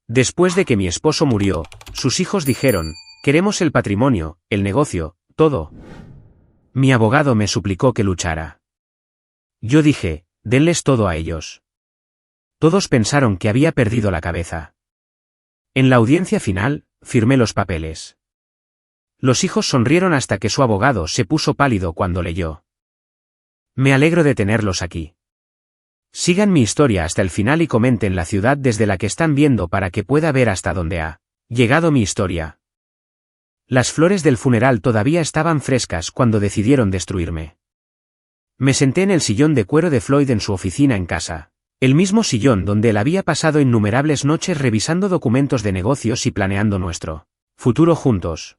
Después de que mi esposo murió, sus hijos dijeron, queremos el patrimonio, el negocio, todo. Mi abogado me suplicó que luchara. Yo dije, denles todo a ellos. Todos pensaron que había perdido la cabeza. En la audiencia final, firmé los papeles. Los hijos sonrieron hasta que su abogado se puso pálido cuando leyó. Me alegro de tenerlos aquí. Sigan mi historia hasta el final y comenten la ciudad desde la que están viendo para que pueda ver hasta dónde ha llegado mi historia. Las flores del funeral todavía estaban frescas cuando decidieron destruirme. Me senté en el sillón de cuero de Floyd en su oficina en casa, el mismo sillón donde él había pasado innumerables noches revisando documentos de negocios y planeando nuestro futuro juntos.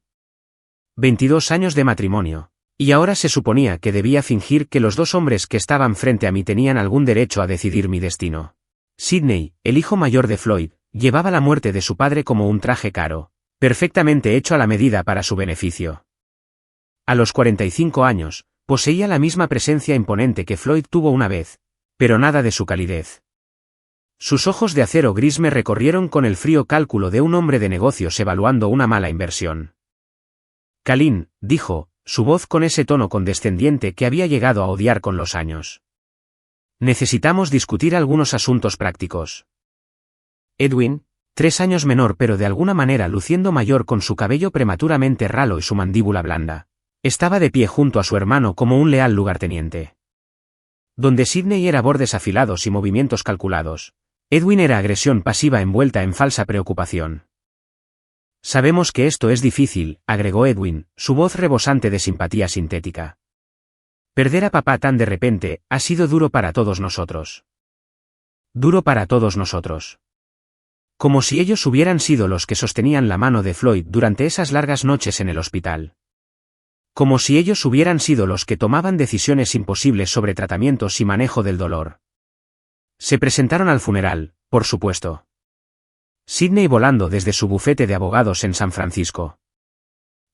22 años de matrimonio. Y ahora se suponía que debía fingir que los dos hombres que estaban frente a mí tenían algún derecho a decidir mi destino. Sidney, el hijo mayor de Floyd, llevaba la muerte de su padre como un traje caro, perfectamente hecho a la medida para su beneficio. A los 45 años, poseía la misma presencia imponente que Floyd tuvo una vez, pero nada de su calidez. Sus ojos de acero gris me recorrieron con el frío cálculo de un hombre de negocios evaluando una mala inversión. Kalin, dijo, su voz con ese tono condescendiente que había llegado a odiar con los años. Necesitamos discutir algunos asuntos prácticos. Edwin, 3 años menor pero de alguna manera luciendo mayor con su cabello prematuramente ralo y su mandíbula blanda, estaba de pie junto a su hermano como un leal lugarteniente. Donde Sidney era bordes afilados y movimientos calculados, Edwin era agresión pasiva envuelta en falsa preocupación. Sabemos que esto es difícil, agregó Edwin, su voz rebosante de simpatía sintética. Perder a papá tan de repente ha sido duro para todos nosotros. Duro para todos nosotros. Como si ellos hubieran sido los que sostenían la mano de Floyd durante esas largas noches en el hospital. Como si ellos hubieran sido los que tomaban decisiones imposibles sobre tratamientos y manejo del dolor. Se presentaron al funeral, por supuesto. Sidney volando desde su bufete de abogados en San Francisco.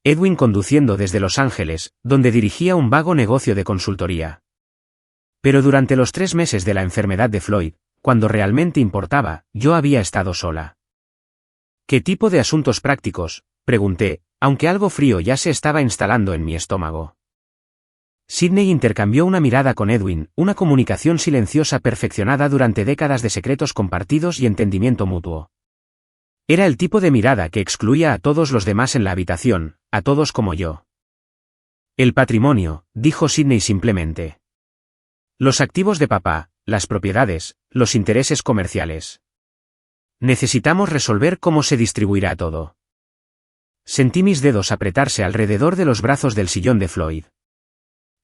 Edwin conduciendo desde Los Ángeles, donde dirigía un vago negocio de consultoría. Pero durante los 3 meses de la enfermedad de Floyd, cuando realmente importaba, yo había estado sola. ¿Qué tipo de asuntos prácticos?, pregunté, aunque algo frío ya se estaba instalando en mi estómago. Sidney intercambió una mirada con Edwin, una comunicación silenciosa perfeccionada durante décadas de secretos compartidos y entendimiento mutuo. Era el tipo de mirada que excluía a todos los demás en la habitación, a todos como yo. El patrimonio, dijo Sidney simplemente. Los activos de papá, las propiedades, los intereses comerciales. Necesitamos resolver cómo se distribuirá todo. Sentí mis dedos apretarse alrededor de los brazos del sillón de Floyd.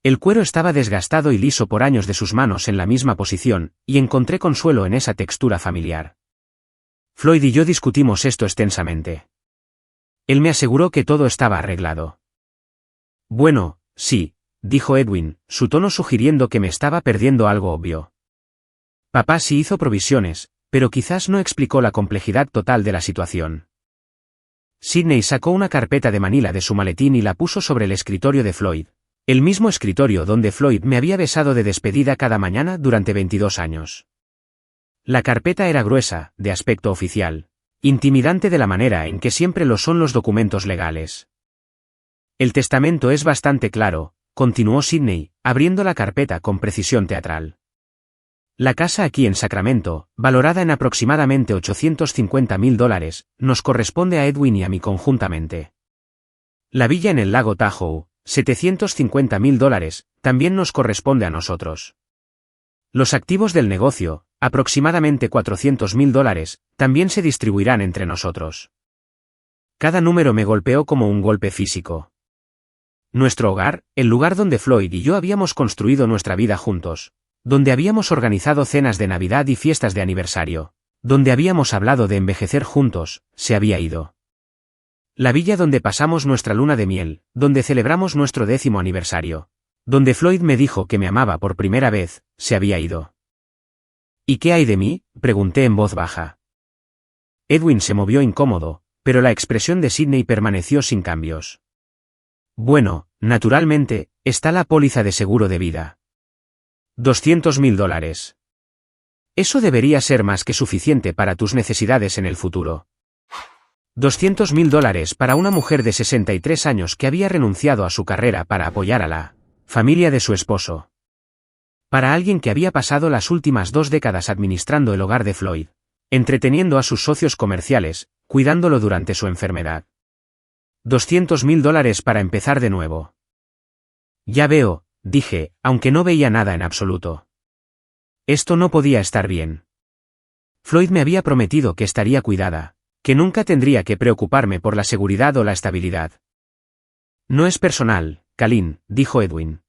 El cuero estaba desgastado y liso por años de sus manos en la misma posición, y encontré consuelo en esa textura familiar. Floyd y yo discutimos esto extensamente. Él me aseguró que todo estaba arreglado. Bueno, sí, dijo Edwin, su tono sugiriendo que me estaba perdiendo algo obvio. Papá sí hizo provisiones, pero quizás no explicó la complejidad total de la situación. Sidney sacó una carpeta de manila de su maletín y la puso sobre el escritorio de Floyd, el mismo escritorio donde Floyd me había besado de despedida cada mañana durante 22 años. La carpeta era gruesa, de aspecto oficial, intimidante de la manera en que siempre lo son los documentos legales. El testamento es bastante claro, continuó Sidney, abriendo la carpeta con precisión teatral. La casa aquí en Sacramento, valorada en aproximadamente $850,000, nos corresponde a Edwin y a mí conjuntamente. La villa en el lago Tahoe, $750,000, también nos corresponde a nosotros. Los activos del negocio, aproximadamente $400,000, también se distribuirán entre nosotros. Cada número me golpeó como un golpe físico. Nuestro hogar, el lugar donde Floyd y yo habíamos construido nuestra vida juntos, donde habíamos organizado cenas de Navidad y fiestas de aniversario, donde habíamos hablado de envejecer juntos, se había ido. La villa donde pasamos nuestra luna de miel, donde celebramos nuestro 10º aniversario, donde Floyd me dijo que me amaba por primera vez, se había ido. ¿Y qué hay de mí?, pregunté en voz baja. Edwin se movió incómodo, pero la expresión de Sidney permaneció sin cambios. Bueno, naturalmente, está la póliza de seguro de vida. $200,000. Eso debería ser más que suficiente para tus necesidades en el futuro. $200.000 para una mujer de 63 años que había renunciado a su carrera para apoyar a la familia de su esposo. Para alguien que había pasado las últimas 2 décadas administrando el hogar de Floyd, entreteniendo a sus socios comerciales, cuidándolo durante su enfermedad. $200.000 para empezar de nuevo. Ya veo, dije, aunque no veía nada en absoluto. Esto no podía estar bien. Floyd me había prometido que estaría cuidada, que nunca tendría que preocuparme por la seguridad o la estabilidad. No es personal, Kalin, dijo Edwin.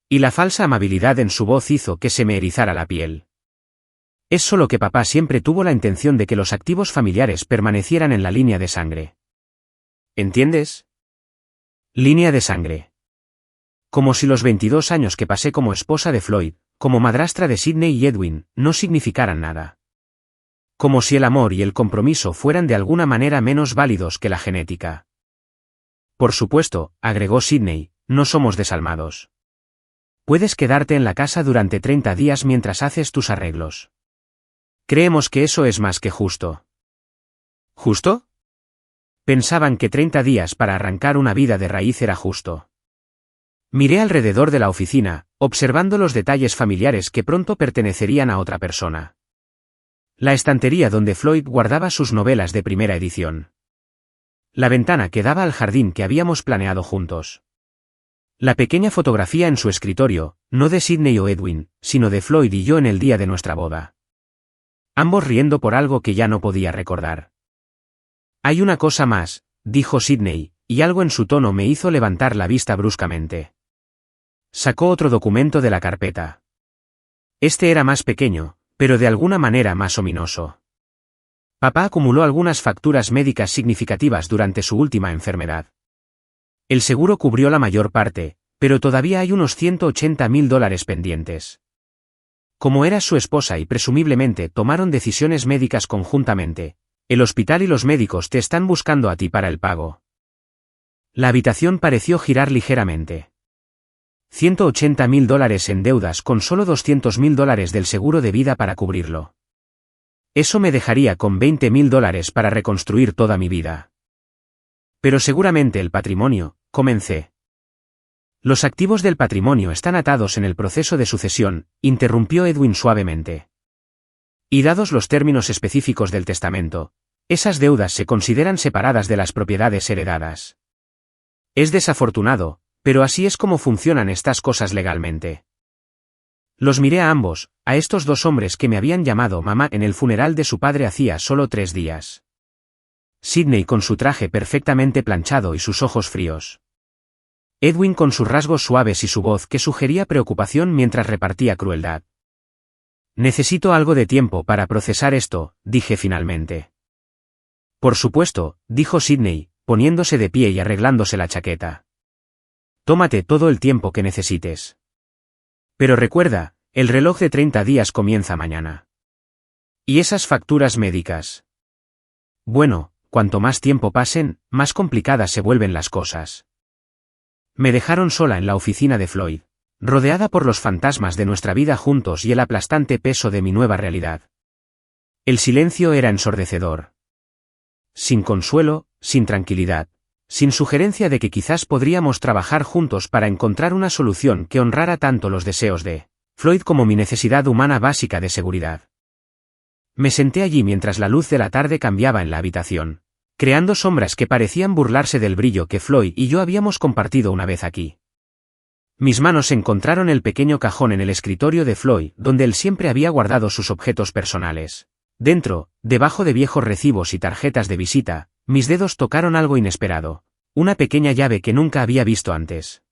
Y la falsa amabilidad en su voz hizo que se me erizara la piel. Es solo que papá siempre tuvo la intención de que los activos familiares permanecieran en la línea de sangre. ¿Entiendes? Línea de sangre. Como si los 22 años que pasé como esposa de Floyd, como madrastra de Sidney y Edwin, no significaran nada. Como si el amor y el compromiso fueran de alguna manera menos válidos que la genética. Por supuesto, agregó Sidney, no somos desalmados. Puedes quedarte en la casa durante 30 días mientras haces tus arreglos. Creemos que eso es más que justo. ¿Justo? Pensaban que 30 días para arrancar una vida de raíz era justo. Miré alrededor de la oficina, observando los detalles familiares que pronto pertenecerían a otra persona. La estantería donde Floyd guardaba sus novelas de primera edición. La ventana que daba al jardín que habíamos planeado juntos. La pequeña fotografía en su escritorio, no de Sidney o Edwin, sino de Floyd y yo en el día de nuestra boda. Ambos riendo por algo que ya no podía recordar. Hay una cosa más, dijo Sidney, y algo en su tono me hizo levantar la vista bruscamente. Sacó otro documento de la carpeta. Este era más pequeño, pero de alguna manera más ominoso. Papá acumuló algunas facturas médicas significativas durante su última enfermedad. El seguro cubrió la mayor parte, pero todavía hay unos $180.000 pendientes. Como eras su esposa y presumiblemente tomaron decisiones médicas conjuntamente, el hospital y los médicos te están buscando a ti para el pago. La habitación pareció girar ligeramente. $180.000 en deudas con solo $200.000 del seguro de vida para cubrirlo. Eso me dejaría con $20.000 para reconstruir toda mi vida. Pero seguramente el patrimonio, comencé. Los activos del patrimonio están atados en el proceso de sucesión, interrumpió Edwin suavemente. Y dados los términos específicos del testamento, esas deudas se consideran separadas de las propiedades heredadas. Es desafortunado, pero así es como funcionan estas cosas legalmente. Los miré a ambos, a estos 2 hombres que me habían llamado mamá en el funeral de su padre hacía solo 3 días. Sidney con su traje perfectamente planchado y sus ojos fríos. Edwin con sus rasgos suaves y su voz que sugería preocupación mientras repartía crueldad. Necesito algo de tiempo para procesar esto, dije finalmente. Por supuesto, dijo Sidney, poniéndose de pie y arreglándose la chaqueta. Tómate todo el tiempo que necesites. Pero recuerda, el reloj de 30 días comienza mañana. ¿Y esas facturas médicas? Bueno, cuanto más tiempo pasen, más complicadas se vuelven las cosas. Me dejaron sola en la oficina de Floyd, rodeada por los fantasmas de nuestra vida juntos y el aplastante peso de mi nueva realidad. El silencio era ensordecedor. Sin consuelo, sin tranquilidad, sin sugerencia de que quizás podríamos trabajar juntos para encontrar una solución que honrara tanto los deseos de Floyd como mi necesidad humana básica de seguridad. Me senté allí mientras la luz de la tarde cambiaba en la habitación, creando sombras que parecían burlarse del brillo que Floyd y yo habíamos compartido una vez aquí. Mis manos encontraron el pequeño cajón en el escritorio de Floyd donde él siempre había guardado sus objetos personales. Dentro, debajo de viejos recibos y tarjetas de visita, mis dedos tocaron algo inesperado, una pequeña llave que nunca había visto antes.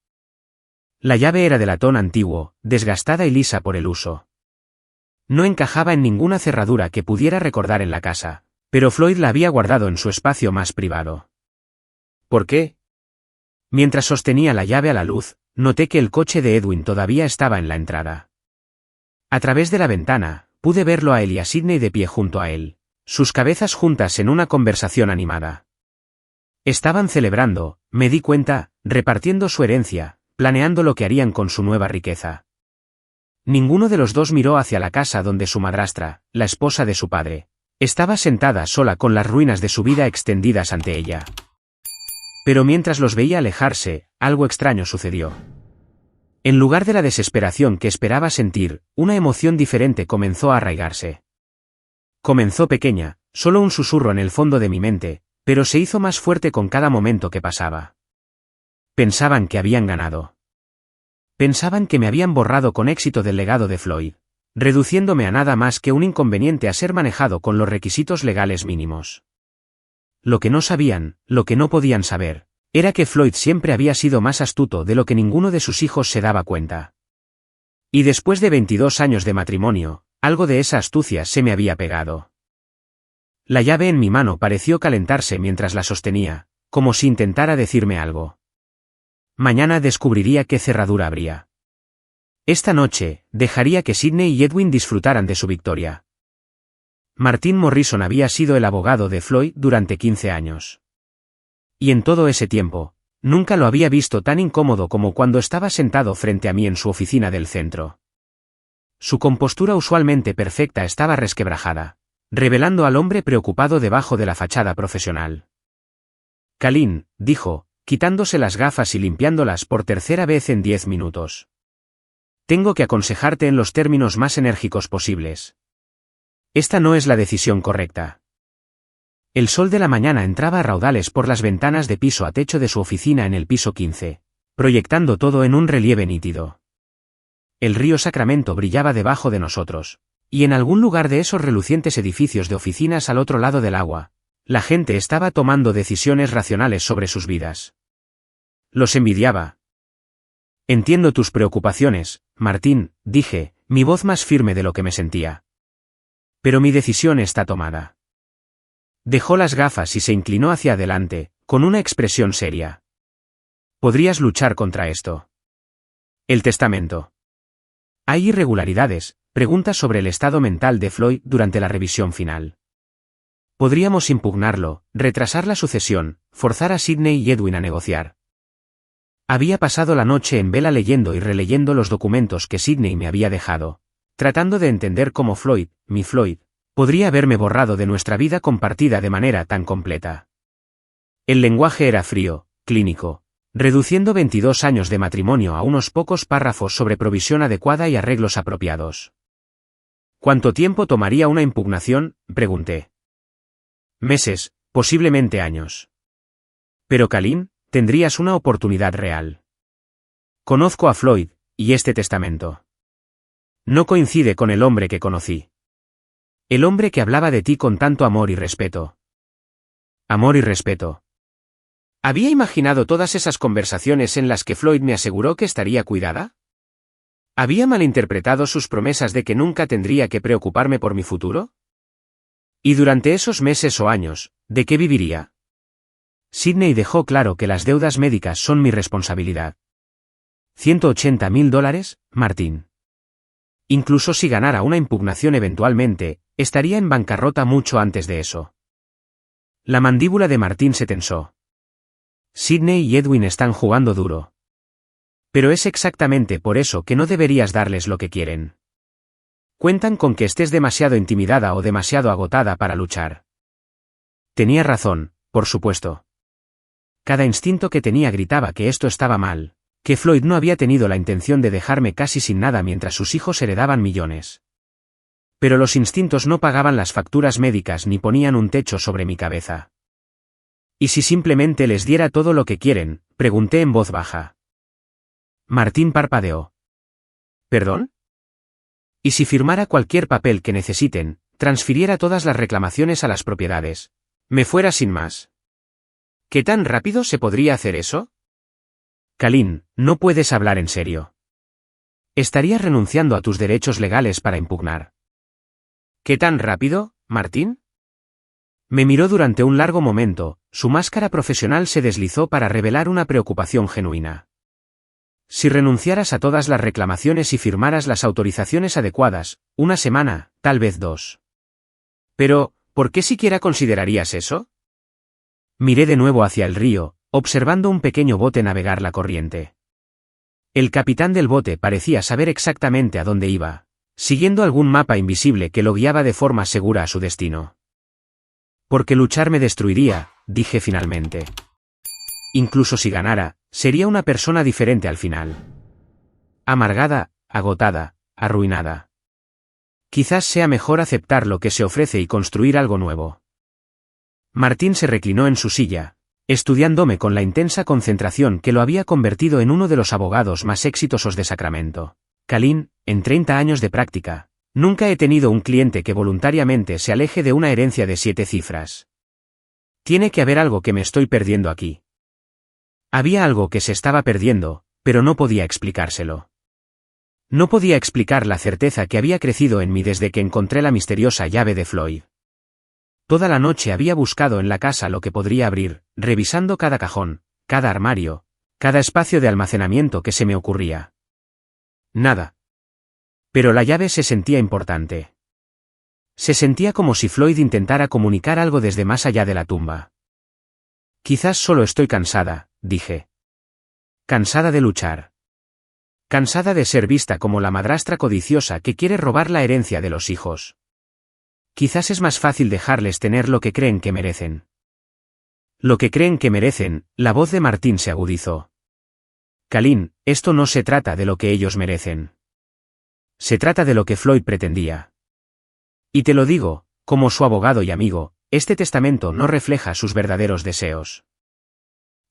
La llave era de latón antiguo, desgastada y lisa por el uso. No encajaba en ninguna cerradura que pudiera recordar en la casa, pero Floyd la había guardado en su espacio más privado. ¿Por qué? Mientras sostenía la llave a la luz, noté que el coche de Edwin todavía estaba en la entrada. A través de la ventana, pude verlo a él y a Sidney de pie junto a él, sus cabezas juntas en una conversación animada. Estaban celebrando, me di cuenta, repartiendo su herencia, planeando lo que harían con su nueva riqueza. Ninguno de los dos miró hacia la casa donde su madrastra, la esposa de su padre, estaba sentada sola con las ruinas de su vida extendidas ante ella. Pero mientras los veía alejarse, algo extraño sucedió. En lugar de la desesperación que esperaba sentir, una emoción diferente comenzó a arraigarse. Comenzó pequeña, solo un susurro en el fondo de mi mente, pero se hizo más fuerte con cada momento que pasaba. Pensaban que habían ganado. Pensaban que me habían borrado con éxito del legado de Floyd, reduciéndome a nada más que un inconveniente a ser manejado con los requisitos legales mínimos. Lo que no sabían, lo que no podían saber, era que Floyd siempre había sido más astuto de lo que ninguno de sus hijos se daba cuenta. Y después de 22 años de matrimonio, algo de esa astucia se me había pegado. La llave en mi mano pareció calentarse mientras la sostenía, como si intentara decirme algo. Mañana descubriría qué cerradura habría. Esta noche, dejaría que Sidney y Edwin disfrutaran de su victoria. Martin Morrison había sido el abogado de Floyd durante 15 años. Y en todo ese tiempo, nunca lo había visto tan incómodo como cuando estaba sentado frente a mí en su oficina del centro. Su compostura usualmente perfecta estaba resquebrajada, revelando al hombre preocupado debajo de la fachada profesional. Kalin, dijo, quitándose las gafas y limpiándolas por tercera vez en 10 minutos. Tengo que aconsejarte en los términos más enérgicos posibles. Esta no es la decisión correcta. El sol de la mañana entraba a raudales por las ventanas de piso a techo de su oficina en el piso 15, proyectando todo en un relieve nítido. El río Sacramento brillaba debajo de nosotros, y en algún lugar de esos relucientes edificios de oficinas al otro lado del agua, la gente estaba tomando decisiones racionales sobre sus vidas. Los envidiaba. Entiendo tus preocupaciones, Martín, dije, mi voz más firme de lo que me sentía. Pero mi decisión está tomada. Dejó las gafas y se inclinó hacia adelante, con una expresión seria. ¿Podrías luchar contra esto? El testamento. ¿Hay irregularidades? Preguntas sobre el estado mental de Floyd durante la revisión final. Podríamos impugnarlo, retrasar la sucesión, forzar a Sidney y Edwin a negociar. Había pasado la noche en vela leyendo y releyendo los documentos que Sidney me había dejado, tratando de entender cómo Floyd, mi Floyd, podría haberme borrado de nuestra vida compartida de manera tan completa. El lenguaje era frío, clínico, reduciendo 22 años de matrimonio a unos pocos párrafos sobre provisión adecuada y arreglos apropiados. ¿Cuánto tiempo tomaría una impugnación?, pregunté. Meses, posiblemente años. Pero Kalin, tendrías una oportunidad real. Conozco a Floyd, y este testamento. No coincide con el hombre que conocí. El hombre que hablaba de ti con tanto amor y respeto. Amor y respeto. ¿Había imaginado todas esas conversaciones en las que Floyd me aseguró que estaría cuidada? ¿Había malinterpretado sus promesas de que nunca tendría que preocuparme por mi futuro? Y durante esos meses o años, ¿de qué viviría? Sidney dejó claro que las deudas médicas son mi responsabilidad. $180.000, Martín. Incluso si ganara una impugnación eventualmente, estaría en bancarrota mucho antes de eso. La mandíbula de Martín se tensó. Sidney y Edwin están jugando duro. Pero es exactamente por eso que no deberías darles lo que quieren. Cuentan con que estés demasiado intimidada o demasiado agotada para luchar. Tenía razón, por supuesto. Cada instinto que tenía gritaba que esto estaba mal, que Floyd no había tenido la intención de dejarme casi sin nada mientras sus hijos heredaban millones. Pero los instintos no pagaban las facturas médicas ni ponían un techo sobre mi cabeza. ¿Y si simplemente les diera todo lo que quieren?, pregunté en voz baja. Martín parpadeó. ¿Perdón? ¿Y si firmara cualquier papel que necesiten, transfiriera todas las reclamaciones a las propiedades? Me fuera sin más. ¿Qué tan rápido se podría hacer eso? Kalin, no puedes hablar en serio. Estarías renunciando a tus derechos legales para impugnar. ¿Qué tan rápido, Martín? Me miró durante un largo momento, su máscara profesional se deslizó para revelar una preocupación genuina. Si renunciaras a todas las reclamaciones y firmaras las autorizaciones adecuadas, una semana, tal vez 2. Pero, ¿por qué siquiera considerarías eso? Miré de nuevo hacia el río, observando un pequeño bote navegar la corriente. El capitán del bote parecía saber exactamente a dónde iba, siguiendo algún mapa invisible que lo guiaba de forma segura a su destino. Porque luchar me destruiría, dije finalmente. Incluso si ganara, sería una persona diferente al final. Amargada, agotada, arruinada. Quizás sea mejor aceptar lo que se ofrece y construir algo nuevo. Martín se reclinó en su silla, estudiándome con la intensa concentración que lo había convertido en uno de los abogados más exitosos de Sacramento. Kalin, en 30 años de práctica, nunca he tenido un cliente que voluntariamente se aleje de una herencia de 7 cifras. Tiene que haber algo que me estoy perdiendo aquí. Había algo que se estaba perdiendo, pero no podía explicárselo. No podía explicar la certeza que había crecido en mí desde que encontré la misteriosa llave de Floyd. Toda la noche había buscado en la casa lo que podría abrir, revisando cada cajón, cada armario, cada espacio de almacenamiento que se me ocurría. Nada. Pero la llave se sentía importante. Se sentía como si Floyd intentara comunicar algo desde más allá de la tumba. Quizás solo estoy cansada, dije. Cansada de luchar. Cansada de ser vista como la madrastra codiciosa que quiere robar la herencia de los hijos. Quizás es más fácil dejarles tener lo que creen que merecen. Lo que creen que merecen, la voz de Martín se agudizó. Kalin, esto no se trata de lo que ellos merecen. Se trata de lo que Floyd pretendía. Y te lo digo, como su abogado y amigo, este testamento no refleja sus verdaderos deseos.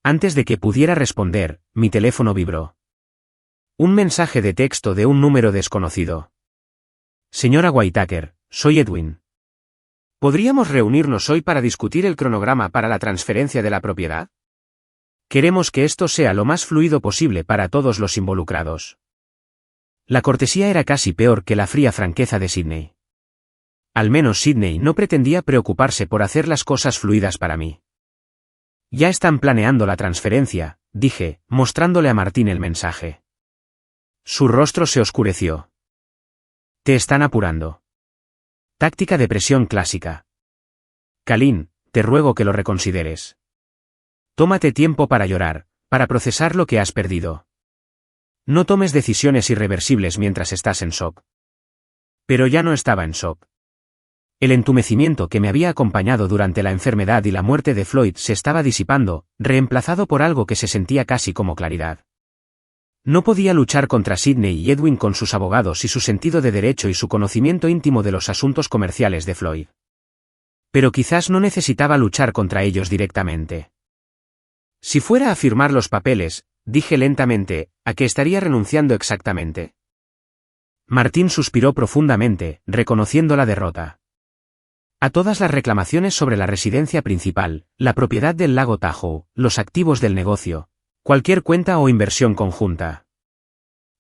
Antes de que pudiera responder, mi teléfono vibró. Un mensaje de texto de un número desconocido. Señora Whitaker, soy Edwin. ¿Podríamos reunirnos hoy para discutir el cronograma para la transferencia de la propiedad? Queremos que esto sea lo más fluido posible para todos los involucrados. La cortesía era casi peor que la fría franqueza de Sidney. Al menos Sidney no pretendía preocuparse por hacer las cosas fluidas para mí. Ya están planeando la transferencia, dije, mostrándole a Martín el mensaje. Su rostro se oscureció. Te están apurando. Táctica de presión clásica. Kalin, te ruego que lo reconsideres. Tómate tiempo para llorar, para procesar lo que has perdido. No tomes decisiones irreversibles mientras estás en shock. Pero ya no estaba en shock. El entumecimiento que me había acompañado durante la enfermedad y la muerte de Floyd se estaba disipando, reemplazado por algo que se sentía casi como claridad. No podía luchar contra Sidney y Edwin con sus abogados y su sentido de derecho y su conocimiento íntimo de los asuntos comerciales de Floyd. Pero quizás no necesitaba luchar contra ellos directamente. Si fuera a firmar los papeles, dije lentamente, ¿a qué estaría renunciando exactamente? Martín suspiró profundamente, reconociendo la derrota. A todas las reclamaciones sobre la residencia principal, la propiedad del lago Tahoe, los activos del negocio, cualquier cuenta o inversión conjunta.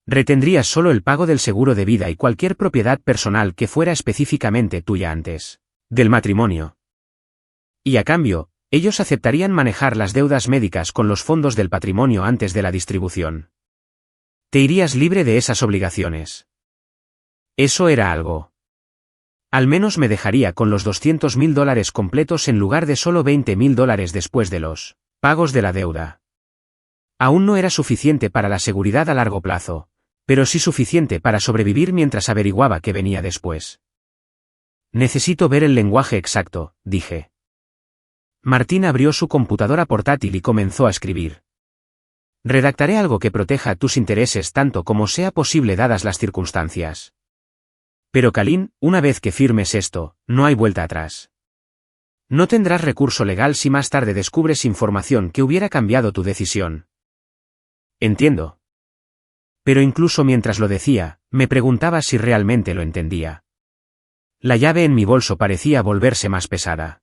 Retendrías solo el pago del seguro de vida y cualquier propiedad personal que fuera específicamente tuya antes del matrimonio. Y a cambio, ellos aceptarían manejar las deudas médicas con los fondos del patrimonio antes de la distribución. Te irías libre de esas obligaciones. Eso era algo. Al menos me dejaría con los $200.000 completos en lugar de solo $20.000 después de los pagos de la deuda. Aún no era suficiente para la seguridad a largo plazo, pero sí suficiente para sobrevivir mientras averiguaba qué venía después. Necesito ver el lenguaje exacto, dije. Martín abrió su computadora portátil y comenzó a escribir. Redactaré algo que proteja tus intereses tanto como sea posible dadas las circunstancias. Pero Kalin, una vez que firmes esto, no hay vuelta atrás. No tendrás recurso legal si más tarde descubres información que hubiera cambiado tu decisión. Entiendo. Pero incluso mientras lo decía, me preguntaba si realmente lo entendía. La llave en mi bolso parecía volverse más pesada.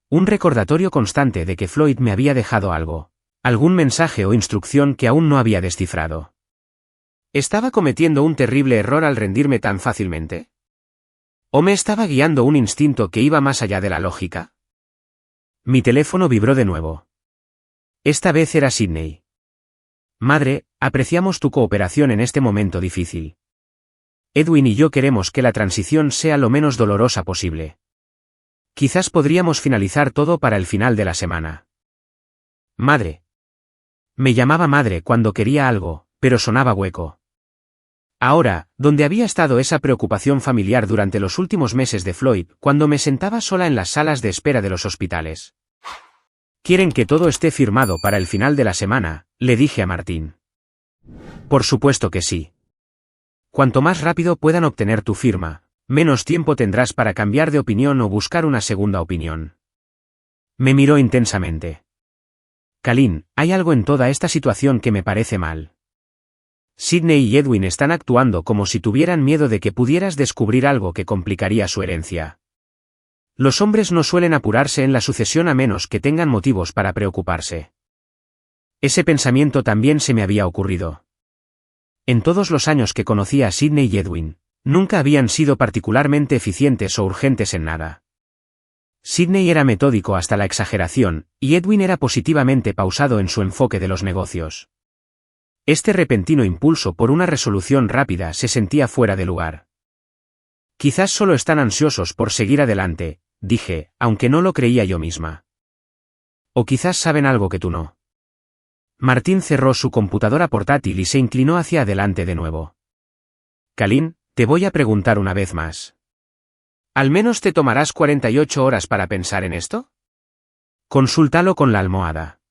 Un recordatorio constante de que Floyd me había dejado algo, algún mensaje o instrucción que aún no había descifrado. ¿Estaba cometiendo un terrible error al rendirme tan fácilmente? ¿O me estaba guiando un instinto que iba más allá de la lógica? Mi teléfono vibró de nuevo. Esta vez era Sidney. Madre, apreciamos tu cooperación en este momento difícil. Edwin y yo queremos que la transición sea lo menos dolorosa posible. Quizás podríamos finalizar todo para el final de la semana. Madre. Me llamaba madre cuando quería algo, pero sonaba hueco. Ahora, ¿dónde había estado esa preocupación familiar durante los últimos meses de Floyd, cuando me sentaba sola en las salas de espera de los hospitales? ¿Quieren que todo esté firmado para el final de la semana?, le dije a Martín. Por supuesto que sí. Cuanto más rápido puedan obtener tu firma, menos tiempo tendrás para cambiar de opinión o buscar una segunda opinión. Me miró intensamente. Kalin, hay algo en toda esta situación que me parece mal. Sidney y Edwin están actuando como si tuvieran miedo de que pudieras descubrir algo que complicaría su herencia. Los hombres no suelen apurarse en la sucesión a menos que tengan motivos para preocuparse. Ese pensamiento también se me había ocurrido. En todos los años que conocía a Sidney y Edwin, nunca habían sido particularmente eficientes o urgentes en nada. Sidney era metódico hasta la exageración, y Edwin era positivamente pausado en su enfoque de los negocios. Este repentino impulso por una resolución rápida se sentía fuera de lugar. Quizás solo están ansiosos por seguir adelante, dije, aunque no lo creía yo misma. O quizás saben algo que tú no. Martín cerró su computadora portátil y se inclinó hacia adelante de nuevo. Kalin, te voy a preguntar una vez más. ¿Al menos te tomarás 48 horas para pensar en esto? Consúltalo con la almohada.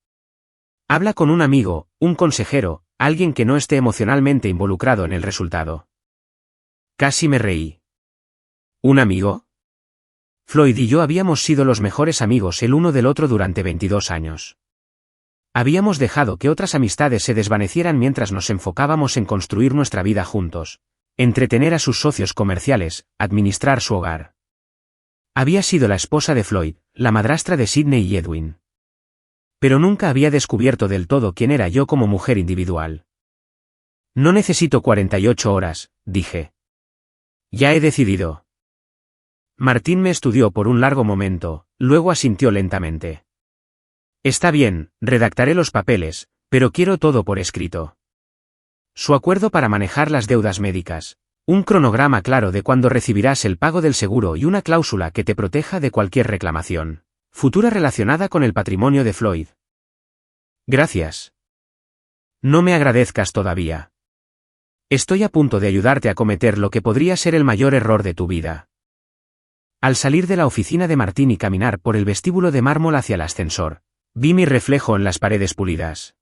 Habla con un amigo, un consejero, alguien que no esté emocionalmente involucrado en el resultado. Casi me reí. ¿Un amigo? Floyd y yo habíamos sido los mejores amigos el uno del otro durante 22 años. Habíamos dejado que otras amistades se desvanecieran mientras nos enfocábamos en construir nuestra vida juntos, entretener a sus socios comerciales, administrar su hogar. Había sido la esposa de Floyd, la madrastra de Sidney y Edwin. Pero nunca había descubierto del todo quién era yo como mujer individual. No necesito 48 horas, dije. Ya he decidido. Martín me estudió por un largo momento, luego asintió lentamente. Está bien, redactaré los papeles, pero quiero todo por escrito. Su acuerdo para manejar las deudas médicas, un cronograma claro de cuándo recibirás el pago del seguro y una cláusula que te proteja de cualquier reclamación futura relacionada con el patrimonio de Floyd. Gracias. No me agradezcas todavía. Estoy a punto de ayudarte a cometer lo que podría ser el mayor error de tu vida. Al salir de la oficina de Martín y caminar por el vestíbulo de mármol hacia el ascensor, vi mi reflejo en las paredes pulidas.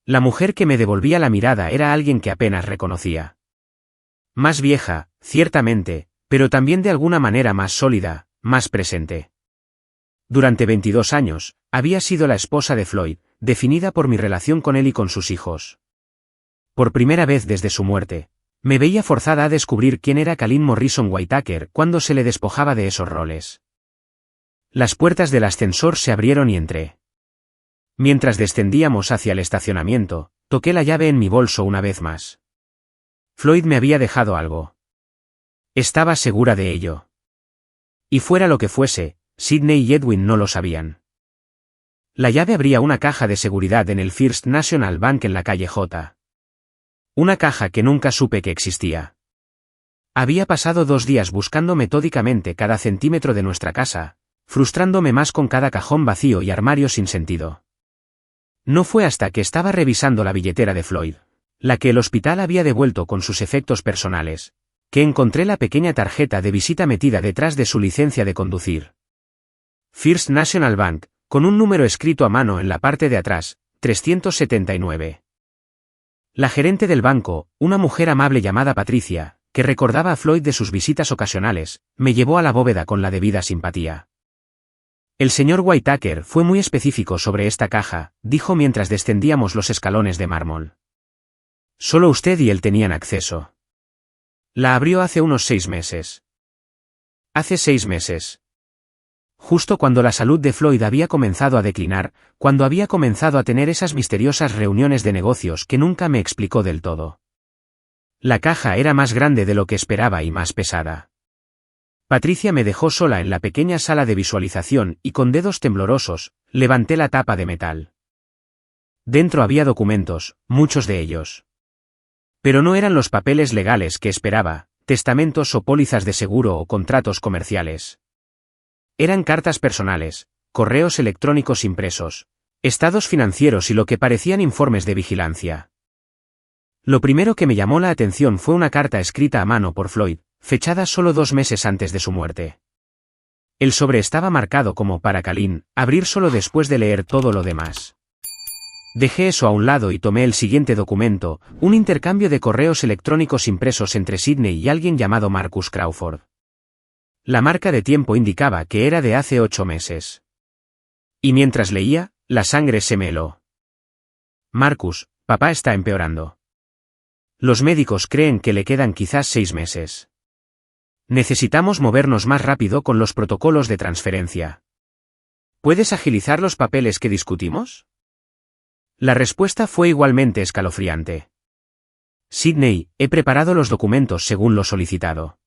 La mujer que me devolvía la mirada era alguien que apenas reconocía. Más vieja, ciertamente, pero también de alguna manera más sólida, más presente. Durante 22 años, había sido la esposa de Floyd, definida por mi relación con él y con sus hijos. Por primera vez desde su muerte, me veía forzada a descubrir quién era Kalin Morrison Whitaker cuando se le despojaba de esos roles. Las puertas del ascensor se abrieron y entré. Mientras descendíamos hacia el estacionamiento, toqué la llave en mi bolso una vez más. Floyd me había dejado algo. Estaba segura de ello. Y fuera lo que fuese, Sidney y Edwin no lo sabían. La llave abría una caja de seguridad en el First National Bank en la calle J. Una caja que nunca supe que existía. Había pasado 2 días buscando metódicamente cada centímetro de nuestra casa, frustrándome más con cada cajón vacío y armario sin sentido. No fue hasta que estaba revisando la billetera de Floyd, la que el hospital había devuelto con sus efectos personales, que encontré la pequeña tarjeta de visita metida detrás de su licencia de conducir. First National Bank, con un número escrito a mano en la parte de atrás, 379. La gerente del banco, una mujer amable llamada Patricia, que recordaba a Floyd de sus visitas ocasionales, me llevó a la bóveda con la debida simpatía. El señor Whitaker fue muy específico sobre esta caja, dijo mientras descendíamos los escalones de mármol. Solo usted y él tenían acceso. La abrió hace unos 6 meses. Hace 6 meses. Justo cuando la salud de Floyd había comenzado a declinar, cuando había comenzado a tener esas misteriosas reuniones de negocios que nunca me explicó del todo. La caja era más grande de lo que esperaba y más pesada. Patricia me dejó sola en la pequeña sala de visualización y con dedos temblorosos, levanté la tapa de metal. Dentro había documentos, muchos de ellos. Pero no eran los papeles legales que esperaba, testamentos o pólizas de seguro o contratos comerciales. Eran cartas personales, correos electrónicos impresos, estados financieros y lo que parecían informes de vigilancia. Lo primero que me llamó la atención fue una carta escrita a mano por Floyd, fechada solo 2 meses antes de su muerte. El sobre estaba marcado como para Kalin, abrir solo después de leer todo lo demás. Dejé eso a un lado y tomé el siguiente documento, un intercambio de correos electrónicos impresos entre Sidney y alguien llamado Marcus Crawford. La marca de tiempo indicaba que era de hace 8 meses. Y mientras leía, la sangre se me heló. Marcus, papá está empeorando. Los médicos creen que le quedan quizás 6 meses. Necesitamos movernos más rápido con los protocolos de transferencia. ¿Puedes agilizar los papeles que discutimos? La respuesta fue igualmente escalofriante. Sidney, he preparado los documentos según lo solicitado.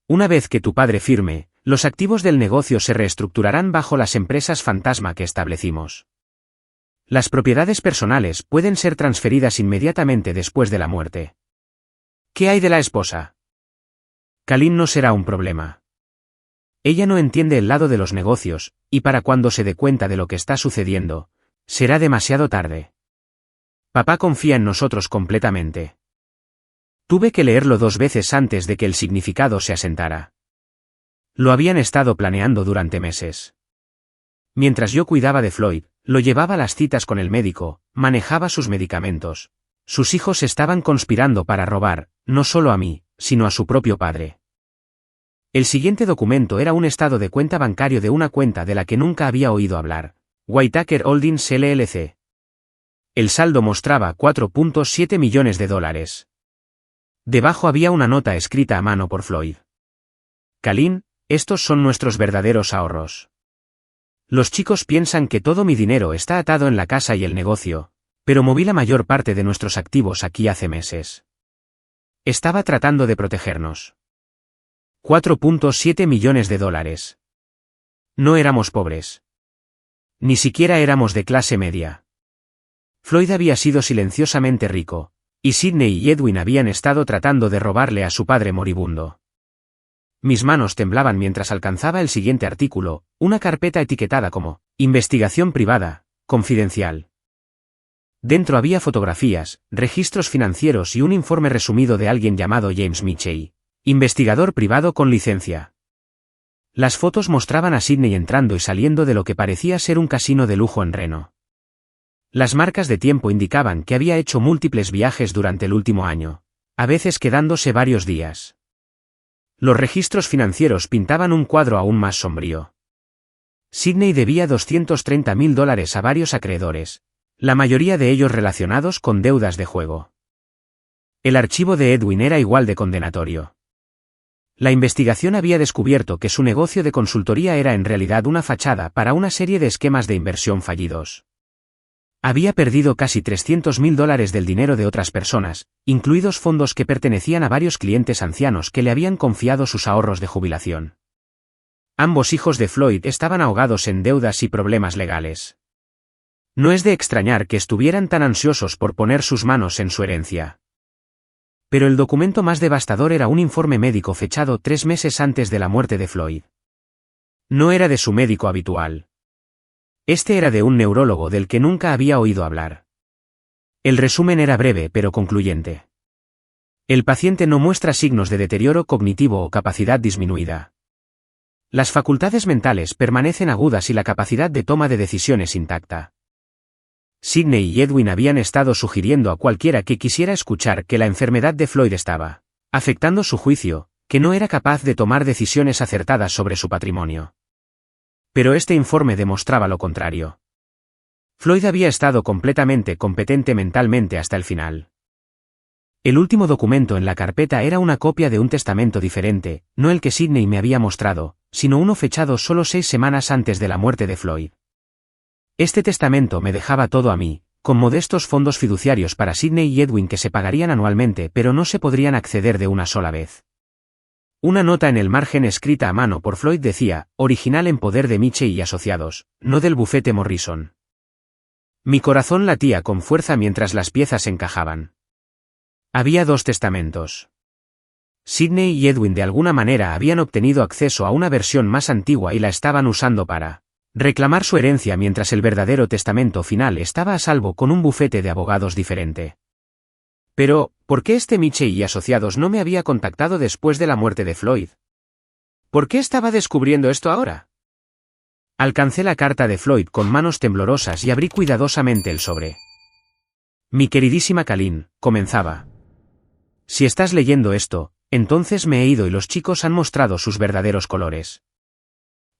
Una vez que tu padre firme, los activos del negocio se reestructurarán bajo las empresas fantasma que establecimos. Las propiedades personales pueden ser transferidas inmediatamente después de la muerte. ¿Qué hay de la esposa? Kalin no será un problema. Ella no entiende el lado de los negocios, y para cuando se dé cuenta de lo que está sucediendo, será demasiado tarde. Papá confía en nosotros completamente. Tuve que leerlo 2 veces antes de que el significado se asentara. Lo habían estado planeando durante meses. Mientras yo cuidaba de Floyd, lo llevaba a las citas con el médico, manejaba sus medicamentos. Sus hijos estaban conspirando para robar, no solo a mí, sino a su propio padre. El siguiente documento era un estado de cuenta bancario de una cuenta de la que nunca había oído hablar, Whitaker Holdings LLC. El saldo mostraba $4.7 millones. Debajo había una nota escrita a mano por Floyd. Kalin, estos son nuestros verdaderos ahorros. Los chicos piensan que todo mi dinero está atado en la casa y el negocio, pero moví la mayor parte de nuestros activos aquí hace meses. Estaba tratando de protegernos. $4.7 millones. No éramos pobres. Ni siquiera éramos de clase media. Floyd había sido silenciosamente rico, y Sidney y Edwin habían estado tratando de robarle a su padre moribundo. Mis manos temblaban mientras alcanzaba el siguiente artículo, una carpeta etiquetada como Investigación privada, confidencial. Dentro había fotografías, registros financieros y un informe resumido de alguien llamado James Mitchell, investigador privado con licencia. Las fotos mostraban a Sidney entrando y saliendo de lo que parecía ser un casino de lujo en Reno. Las marcas de tiempo indicaban que había hecho múltiples viajes durante el último año, a veces quedándose varios días. Los registros financieros pintaban un cuadro aún más sombrío. Sidney debía $230.000 a varios acreedores, la mayoría de ellos relacionados con deudas de juego. El archivo de Edwin era igual de condenatorio. La investigación había descubierto que su negocio de consultoría era en realidad una fachada para una serie de esquemas de inversión fallidos. Había perdido casi $300.000 del dinero de otras personas, incluidos fondos que pertenecían a varios clientes ancianos que le habían confiado sus ahorros de jubilación. Ambos hijos de Floyd estaban ahogados en deudas y problemas legales. No es de extrañar que estuvieran tan ansiosos por poner sus manos en su herencia. Pero el documento más devastador era un informe médico fechado 3 meses antes de la muerte de Floyd. No era de su médico habitual. Este era de un neurólogo del que nunca había oído hablar. El resumen era breve pero concluyente. El paciente no muestra signos de deterioro cognitivo o capacidad disminuida. Las facultades mentales permanecen agudas y la capacidad de toma de decisiones intacta. Sidney y Edwin habían estado sugiriendo a cualquiera que quisiera escuchar que la enfermedad de Floyd estaba afectando su juicio, que no era capaz de tomar decisiones acertadas sobre su patrimonio. Pero este informe demostraba lo contrario. Floyd había estado completamente competente mentalmente hasta el final. El último documento en la carpeta era una copia de un testamento diferente, no el que Sidney me había mostrado, sino uno fechado solo 6 semanas antes de la muerte de Floyd. Este testamento me dejaba todo a mí, con modestos fondos fiduciarios para Sidney y Edwin que se pagarían anualmente pero no se podrían acceder de una sola vez. Una nota en el margen escrita a mano por Floyd decía, original en poder de Mitchell y Asociados, no del bufete Morrison. Mi corazón latía con fuerza mientras las piezas encajaban. Había 2 testamentos. Sidney y Edwin de alguna manera habían obtenido acceso a una versión más antigua y la estaban usando para reclamar su herencia mientras el verdadero testamento final estaba a salvo con un bufete de abogados diferente. Pero, ¿por qué este Mitchell y Asociados no me había contactado después de la muerte de Floyd? ¿Por qué estaba descubriendo esto ahora? Alcancé la carta de Floyd con manos temblorosas y abrí cuidadosamente el sobre. Mi queridísima Kalin, comenzaba. Si estás leyendo esto, entonces me he ido y los chicos han mostrado sus verdaderos colores.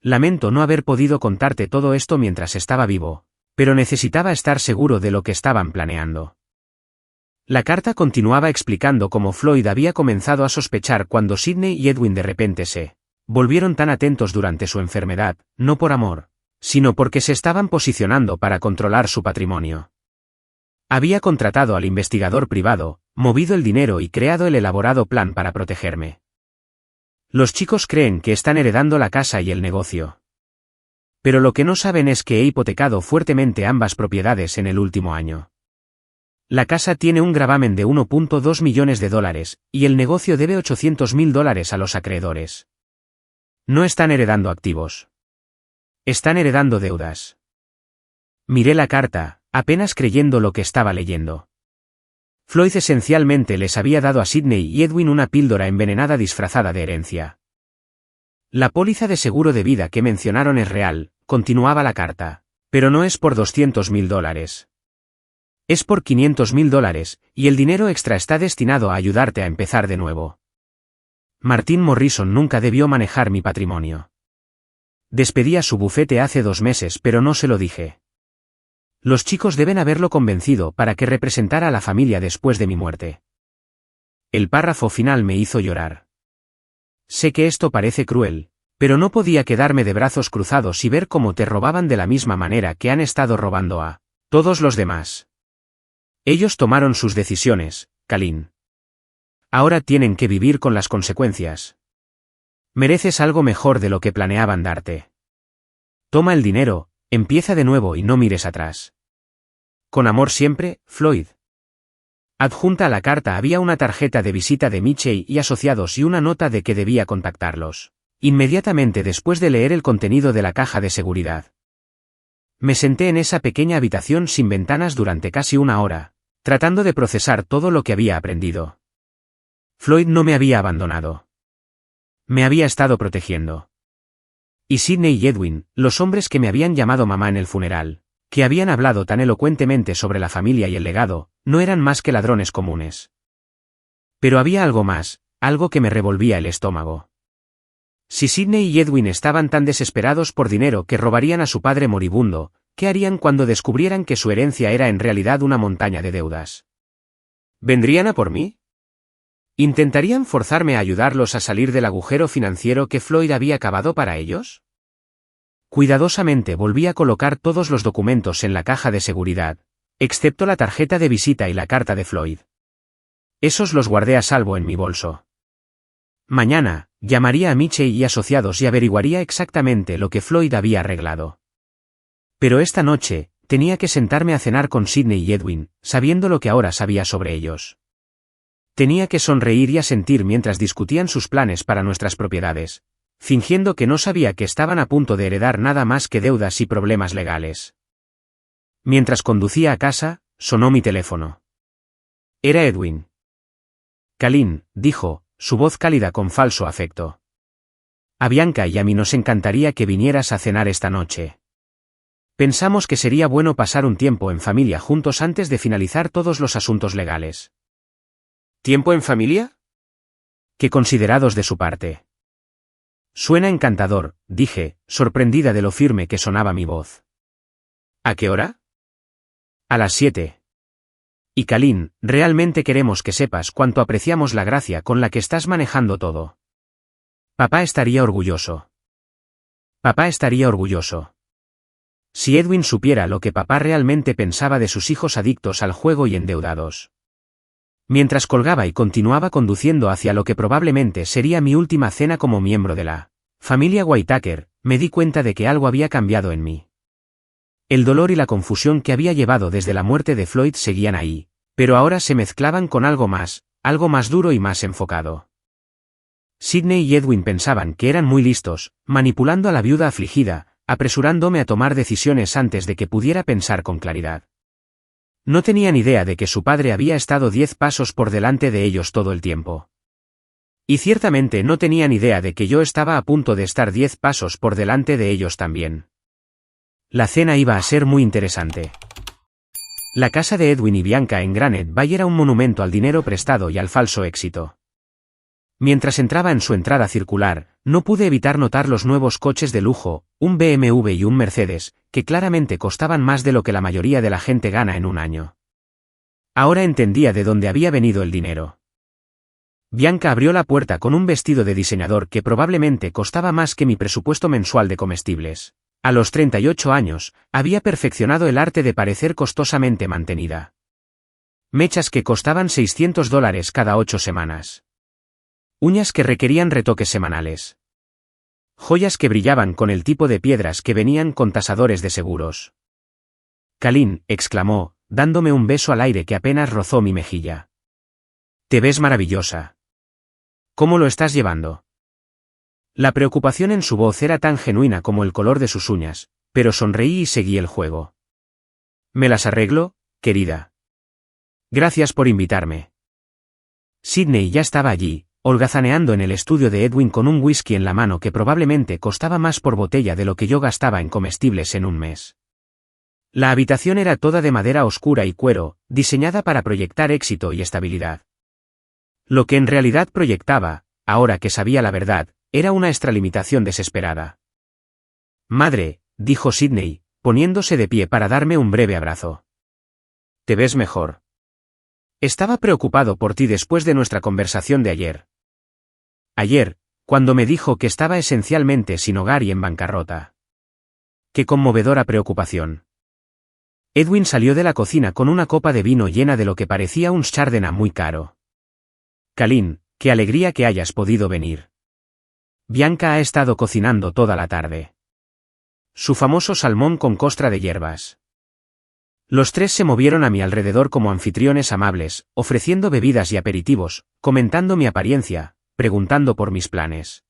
Lamento no haber podido contarte todo esto mientras estaba vivo, pero necesitaba estar seguro de lo que estaban planeando. La carta continuaba explicando cómo Floyd había comenzado a sospechar cuando Sidney y Edwin de repente se volvieron tan atentos durante su enfermedad, no por amor, sino porque se estaban posicionando para controlar su patrimonio. Había contratado al investigador privado, movido el dinero y creado el elaborado plan para protegerme. Los chicos creen que están heredando la casa y el negocio. Pero lo que no saben es que he hipotecado fuertemente ambas propiedades en el último año. La casa tiene un gravamen de $1.2 millones y el negocio debe $800.000 a los acreedores. No están heredando activos. Están heredando deudas. Miré la carta, apenas creyendo lo que estaba leyendo. Floyd esencialmente les había dado a Sidney y Edwin una píldora envenenada disfrazada de herencia. La póliza de seguro de vida que mencionaron es real, continuaba la carta, pero no es por $200.000. Es por $500.000, y el dinero extra está destinado a ayudarte a empezar de nuevo. Martin Morrison nunca debió manejar mi patrimonio. Despedí a su bufete hace 2 meses, pero no se lo dije. Los chicos deben haberlo convencido para que representara a la familia después de mi muerte. El párrafo final me hizo llorar. Sé que esto parece cruel, pero no podía quedarme de brazos cruzados y ver cómo te robaban de la misma manera que han estado robando a todos los demás. Ellos tomaron sus decisiones, Kalin. Ahora tienen que vivir con las consecuencias. Mereces algo mejor de lo que planeaban darte. Toma el dinero, empieza de nuevo y no mires atrás. Con amor siempre, Floyd. Adjunta a la carta había una tarjeta de visita de Mitchell y Asociados y una nota de que debía contactarlos, inmediatamente después de leer el contenido de la caja de seguridad. Me senté en esa pequeña habitación sin ventanas durante casi 1 hora, tratando de procesar todo lo que había aprendido. Floyd no me había abandonado. Me había estado protegiendo. Y Sidney y Edwin, los hombres que me habían llamado mamá en el funeral, que habían hablado tan elocuentemente sobre la familia y el legado, no eran más que ladrones comunes. Pero había algo más, algo que me revolvía el estómago. Si Sidney y Edwin estaban tan desesperados por dinero que robarían a su padre moribundo, ¿qué harían cuando descubrieran que su herencia era en realidad una montaña de deudas? ¿Vendrían a por mí? ¿Intentarían forzarme a ayudarlos a salir del agujero financiero que Floyd había cavado para ellos? Cuidadosamente volví a colocar todos los documentos en la caja de seguridad, excepto la tarjeta de visita y la carta de Floyd. Esos los guardé a salvo en mi bolso. Mañana, llamaría a Mitchell y Asociados y averiguaría exactamente lo que Floyd había arreglado. Pero esta noche, tenía que sentarme a cenar con Sidney y Edwin, sabiendo lo que ahora sabía sobre ellos. Tenía que sonreír y asentir mientras discutían sus planes para nuestras propiedades, fingiendo que no sabía que estaban a punto de heredar nada más que deudas y problemas legales. Mientras conducía a casa, sonó mi teléfono. Era Edwin. Kalin, dijo, su voz cálida con falso afecto. A Bianca y a mí nos encantaría que vinieras a cenar esta noche. Pensamos que sería bueno pasar un tiempo en familia juntos antes de finalizar todos los asuntos legales. ¿Tiempo en familia? Qué considerados de su parte. Suena encantador, dije, sorprendida de lo firme que sonaba mi voz. ¿A qué hora? A las 7. Y Kalin, realmente queremos que sepas cuánto apreciamos la gracia con la que estás manejando todo. Papá estaría orgulloso. Papá estaría orgulloso. Si Edwin supiera lo que papá realmente pensaba de sus hijos adictos al juego y endeudados. Mientras colgaba y continuaba conduciendo hacia lo que probablemente sería mi última cena como miembro de la familia Whitaker, me di cuenta de que algo había cambiado en mí. El dolor y la confusión que había llevado desde la muerte de Floyd seguían ahí, pero ahora se mezclaban con algo más duro y más enfocado. Sidney y Edwin pensaban que eran muy listos, manipulando a la viuda afligida, apresurándome a tomar decisiones antes de que pudiera pensar con claridad. No tenían idea de que su padre había estado 10 pasos por delante de ellos todo el tiempo. Y ciertamente no tenían idea de que yo estaba a punto de estar 10 pasos por delante de ellos también. La cena iba a ser muy interesante. La casa de Edwin y Bianca en Granite Bay era un monumento al dinero prestado y al falso éxito. Mientras entraba en su entrada circular, no pude evitar notar los nuevos coches de lujo, un BMW y un Mercedes, que claramente costaban más de lo que la mayoría de la gente gana en un año. Ahora entendía de dónde había venido el dinero. Bianca abrió la puerta con un vestido de diseñador que probablemente costaba más que mi presupuesto mensual de comestibles. A los 38 años, había perfeccionado el arte de parecer costosamente mantenida. Mechas que costaban $600 cada 8 semanas. Uñas que requerían retoques semanales. Joyas que brillaban con el tipo de piedras que venían con tasadores de seguros. Kalin, exclamó, dándome un beso al aire que apenas rozó mi mejilla. Te ves maravillosa. ¿Cómo lo estás llevando? La preocupación en su voz era tan genuina como el color de sus uñas, pero sonreí y seguí el juego. ¿Me las arreglo, querida? Gracias por invitarme. Sydney ya estaba allí, holgazaneando en el estudio de Edwin con un whisky en la mano que probablemente costaba más por botella de lo que yo gastaba en comestibles en un mes. La habitación era toda de madera oscura y cuero, diseñada para proyectar éxito y estabilidad. Lo que en realidad proyectaba, ahora que sabía la verdad, era una extralimitación desesperada. Madre, dijo Sydney, poniéndose de pie para darme un breve abrazo. Te ves mejor. Estaba preocupado por ti después de nuestra conversación de ayer. Ayer, cuando me dijo que estaba esencialmente sin hogar y en bancarrota. Qué conmovedora preocupación. Edwin salió de la cocina con una copa de vino llena de lo que parecía un Chardonnay muy caro. Kalin, qué alegría que hayas podido venir. Bianca ha estado cocinando toda la tarde. Su famoso salmón con costra de hierbas. Los tres se movieron a mi alrededor como anfitriones amables, ofreciendo bebidas y aperitivos, comentando mi apariencia, preguntando por mis planes.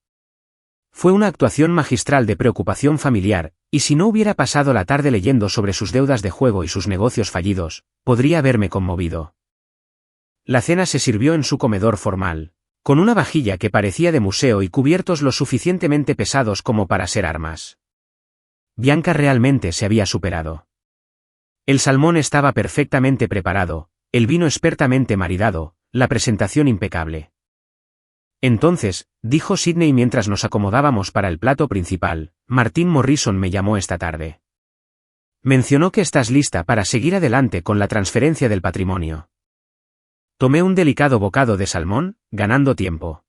Fue una actuación magistral de preocupación familiar, y si no hubiera pasado la tarde leyendo sobre sus deudas de juego y sus negocios fallidos, podría haberme conmovido. La cena se sirvió en su comedor formal, con una vajilla que parecía de museo y cubiertos lo suficientemente pesados como para ser armas. Bianca realmente se había superado. El salmón estaba perfectamente preparado, el vino expertamente maridado, la presentación impecable. Entonces, dijo Sydney mientras nos acomodábamos para el plato principal, Martin Morrison me llamó esta tarde. Mencionó que estás lista para seguir adelante con la transferencia del patrimonio. Tomé un delicado bocado de salmón, ganando tiempo.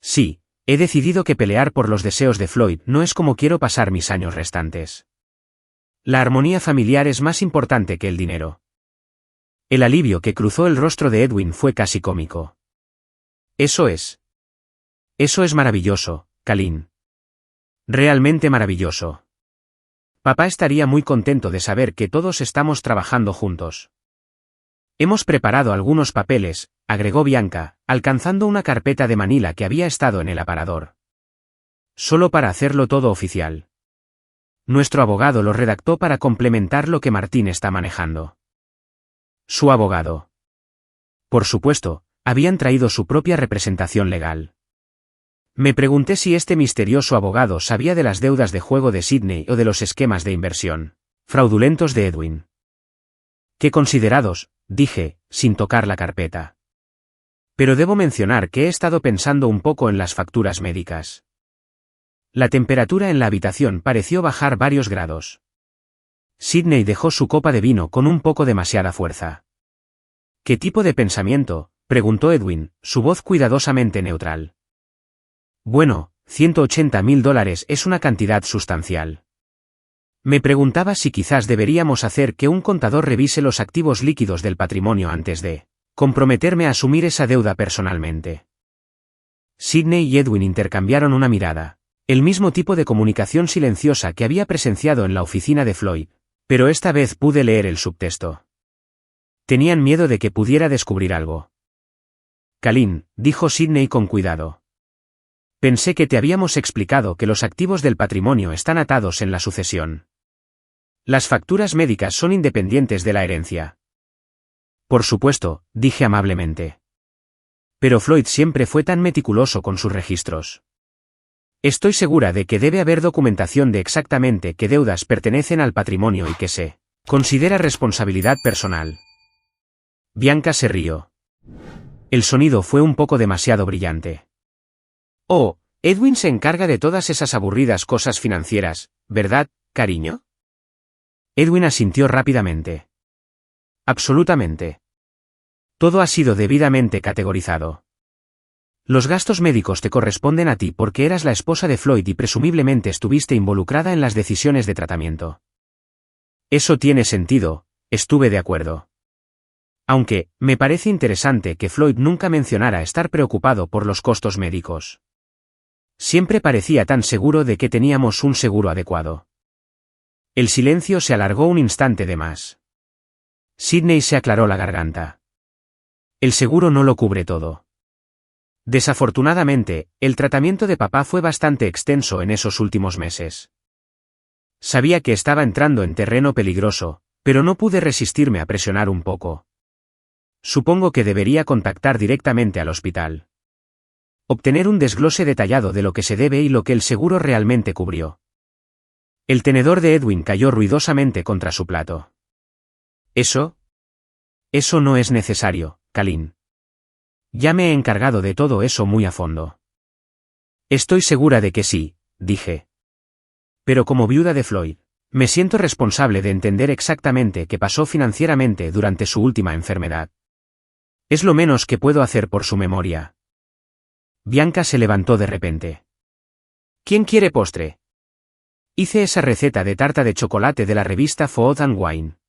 Sí, he decidido que pelear por los deseos de Floyd no es como quiero pasar mis años restantes. La armonía familiar es más importante que el dinero. El alivio que cruzó el rostro de Edwin fue casi cómico. Eso es maravilloso, Kalin. Realmente maravilloso. Papá estaría muy contento de saber que todos estamos trabajando juntos. Hemos preparado algunos papeles, agregó Bianca, alcanzando una carpeta de Manila que había estado en el aparador. Solo para hacerlo todo oficial. Nuestro abogado lo redactó para complementar lo que Martín está manejando. Su abogado. Por supuesto, habían traído su propia representación legal. Me pregunté si este misterioso abogado sabía de las deudas de juego de Sydney o de los esquemas de inversión fraudulentos de Edwin. Qué considerados, dije, sin tocar la carpeta. Pero debo mencionar que he estado pensando un poco en las facturas médicas. La temperatura en la habitación pareció bajar varios grados. Sydney dejó su copa de vino con un poco demasiada fuerza. ¿Qué tipo de pensamiento?, preguntó Edwin, su voz cuidadosamente neutral. Bueno, $180.000 es una cantidad sustancial. Me preguntaba si quizás deberíamos hacer que un contador revise los activos líquidos del patrimonio antes de comprometerme a asumir esa deuda personalmente. Sydney y Edwin intercambiaron una mirada. El mismo tipo de comunicación silenciosa que había presenciado en la oficina de Floyd, pero esta vez pude leer el subtexto. Tenían miedo de que pudiera descubrir algo. Kalin, dijo Sydney con cuidado. Pensé que te habíamos explicado que los activos del patrimonio están atados en la sucesión. Las facturas médicas son independientes de la herencia, Por supuesto, dije amablemente. Pero Floyd siempre fue tan meticuloso con sus registros. Estoy segura de que debe haber documentación de exactamente qué deudas pertenecen al patrimonio y que se considera responsabilidad personal. Bianca se rió. El sonido fue un poco demasiado brillante. Oh, Edwin se encarga de todas esas aburridas cosas financieras, ¿verdad, cariño? Edwin asintió rápidamente. Absolutamente. Todo ha sido debidamente categorizado. Los gastos médicos te corresponden a ti porque eras la esposa de Floyd y presumiblemente estuviste involucrada en las decisiones de tratamiento. Eso tiene sentido, estuve de acuerdo. Aunque, me parece interesante que Floyd nunca mencionara estar preocupado por los costos médicos. Siempre parecía tan seguro de que teníamos un seguro adecuado. El silencio se alargó un instante de más. Sidney se aclaró la garganta. El seguro no lo cubre todo. Desafortunadamente, el tratamiento de papá fue bastante extenso en esos últimos meses. Sabía que estaba entrando en terreno peligroso, pero no pude resistirme a presionar un poco. Supongo que debería contactar directamente al hospital. Obtener un desglose detallado de lo que se debe y lo que el seguro realmente cubrió. El tenedor de Edwin cayó ruidosamente contra su plato. ¿Eso? Eso no es necesario, Kalin. Ya me he encargado de todo eso muy a fondo. Estoy segura de que sí, dije. Pero como viuda de Floyd, me siento responsable de entender exactamente qué pasó financieramente durante su última enfermedad. Es lo menos que puedo hacer por su memoria. Bianca se levantó de repente. ¿Quién quiere postre? Hice esa receta de tarta de chocolate de la revista Food and Wine.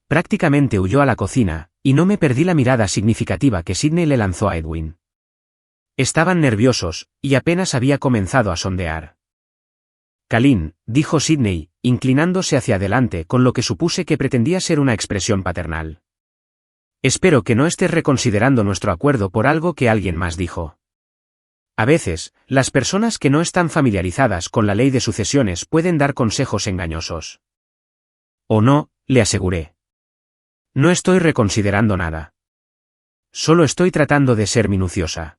Prácticamente huyó a la cocina, y no me perdí la mirada significativa que Sidney le lanzó a Edwin. Estaban nerviosos, y apenas había comenzado a sondear. Kalin, dijo Sidney, inclinándose hacia adelante con lo que supuse que pretendía ser una expresión paternal. Espero que no estés reconsiderando nuestro acuerdo por algo que alguien más dijo. A veces, las personas que no están familiarizadas con la ley de sucesiones pueden dar consejos engañosos. O no, le aseguré. No estoy reconsiderando nada. Solo estoy tratando de ser minuciosa.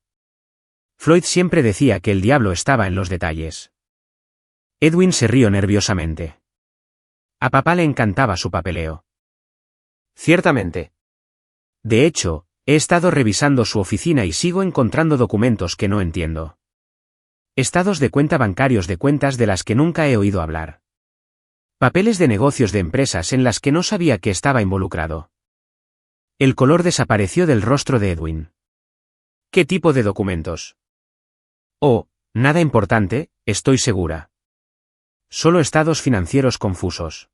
Floyd siempre decía que el diablo estaba en los detalles. Edwin se rió nerviosamente. A papá le encantaba su papeleo. Ciertamente. De hecho, he estado revisando su oficina y sigo encontrando documentos que no entiendo. Estados de cuenta bancarios de cuentas de las que nunca he oído hablar. Papeles de negocios de empresas en las que no sabía que estaba involucrado. El color desapareció del rostro de Edwin. ¿Qué tipo de documentos? Oh, nada importante, estoy segura. Solo estados financieros confusos.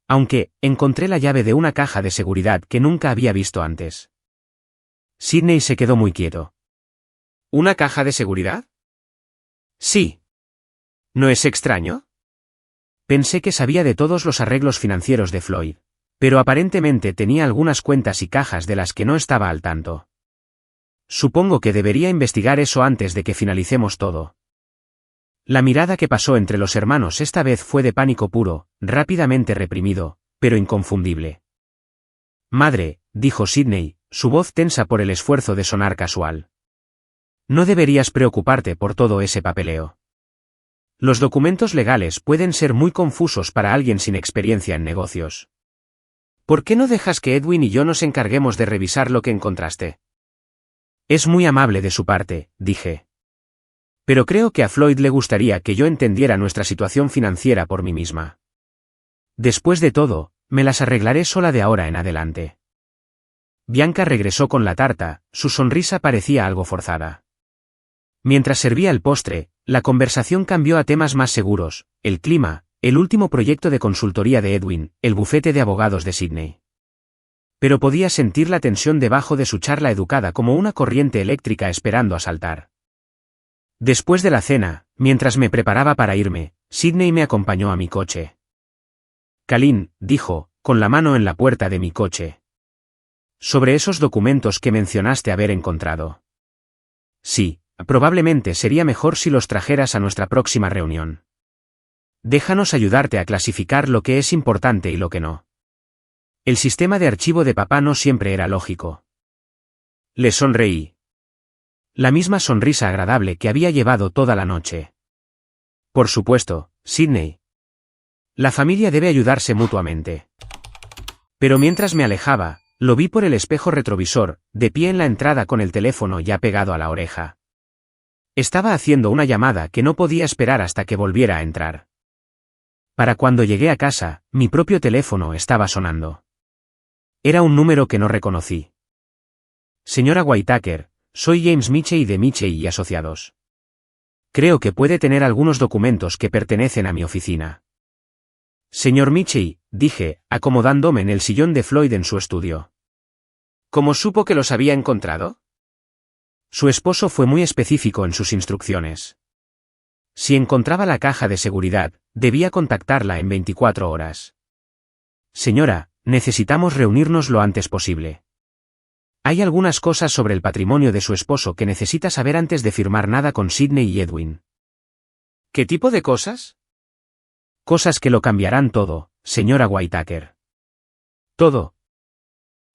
Aunque, encontré la llave de una caja de seguridad que nunca había visto antes. Sidney se quedó muy quieto. ¿Una caja de seguridad? Sí. ¿No es extraño? Pensé que sabía de todos los arreglos financieros de Floyd, pero aparentemente tenía algunas cuentas y cajas de las que no estaba al tanto. Supongo que debería investigar eso antes de que finalicemos todo. La mirada que pasó entre los hermanos esta vez fue de pánico puro, rápidamente reprimido, pero inconfundible. Madre, dijo Sidney, su voz tensa por el esfuerzo de sonar casual. No deberías preocuparte por todo ese papeleo. Los documentos legales pueden ser muy confusos para alguien sin experiencia en negocios. ¿Por qué no dejas que Edwin y yo nos encarguemos de revisar lo que encontraste? Es muy amable de su parte, dije. Pero creo que a Floyd le gustaría que yo entendiera nuestra situación financiera por mí misma. Después de todo, me las arreglaré sola de ahora en adelante. Bianca regresó con la tarta, su sonrisa parecía algo forzada. Mientras servía el postre, la conversación cambió a temas más seguros, el clima, el último proyecto de consultoría de Edwin, el bufete de abogados de Sidney. Pero podía sentir la tensión debajo de su charla educada como una corriente eléctrica esperando a saltar. Después de la cena, mientras me preparaba para irme, Sidney me acompañó a mi coche. Kalin, dijo, con la mano en la puerta de mi coche. Sobre esos documentos que mencionaste haber encontrado. Sí, probablemente sería mejor si los trajeras a nuestra próxima reunión. Déjanos ayudarte a clasificar lo que es importante y lo que no. El sistema de archivo de papá no siempre era lógico. Le sonreí. La misma sonrisa agradable que había llevado toda la noche. Por supuesto, Sidney. La familia debe ayudarse mutuamente. Pero mientras me alejaba, lo vi por el espejo retrovisor, de pie en la entrada con el teléfono ya pegado a la oreja. Estaba haciendo una llamada que no podía esperar hasta que volviera a entrar. Para cuando llegué a casa, mi propio teléfono estaba sonando. Era un número que no reconocí. Señora Whitaker, soy James Michey de Michey y Asociados. Creo que puede tener algunos documentos que pertenecen a mi oficina. Señor Michey, dije, acomodándome en el sillón de Floyd en su estudio. ¿Cómo supo que los había encontrado? Su esposo fue muy específico en sus instrucciones. Si encontraba la caja de seguridad, debía contactarla en 24 horas. Señora, necesitamos reunirnos lo antes posible. Hay algunas cosas sobre el patrimonio de su esposo que necesita saber antes de firmar nada con Sidney y Edwin. ¿Qué tipo de cosas? Cosas que lo cambiarán todo, señora Whitaker. Todo.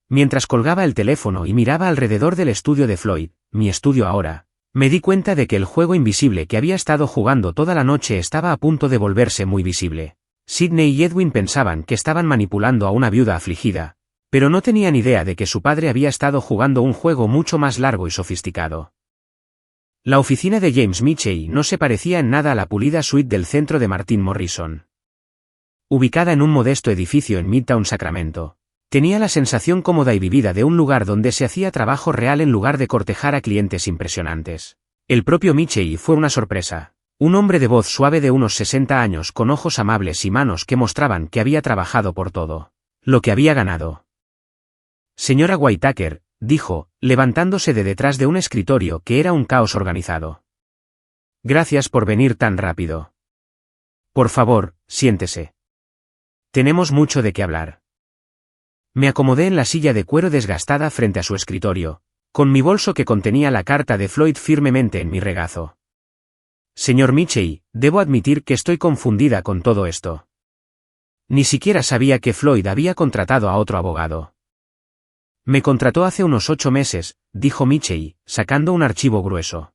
Mientras colgaba el teléfono y miraba alrededor del estudio de Floyd, mi estudio ahora, me di cuenta de que el juego invisible que había estado jugando toda la noche estaba a punto de volverse muy visible. Sidney y Edwin pensaban que estaban manipulando a una viuda afligida, pero no tenían idea de que su padre había estado jugando un juego mucho más largo y sofisticado. La oficina de James Michey no se parecía en nada a la pulida suite del centro de Martin Morrison. Ubicada en un modesto edificio en Midtown, Sacramento, tenía la sensación cómoda y vivida de un lugar donde se hacía trabajo real en lugar de cortejar a clientes impresionantes. El propio Michey fue una sorpresa. Un hombre de voz suave de unos 60 años con ojos amables y manos que mostraban que había trabajado por todo lo que había ganado. Señora Whitaker, dijo, levantándose de detrás de un escritorio que era un caos organizado. Gracias por venir tan rápido. Por favor, siéntese. Tenemos mucho de qué hablar. Me acomodé en la silla de cuero desgastada frente a su escritorio, con mi bolso que contenía la carta de Floyd firmemente en mi regazo. Señor Michey, debo admitir que estoy confundida con todo esto. Ni siquiera sabía que Floyd había contratado a otro abogado. Me contrató hace unos 8 meses, dijo Michey, sacando un archivo grueso.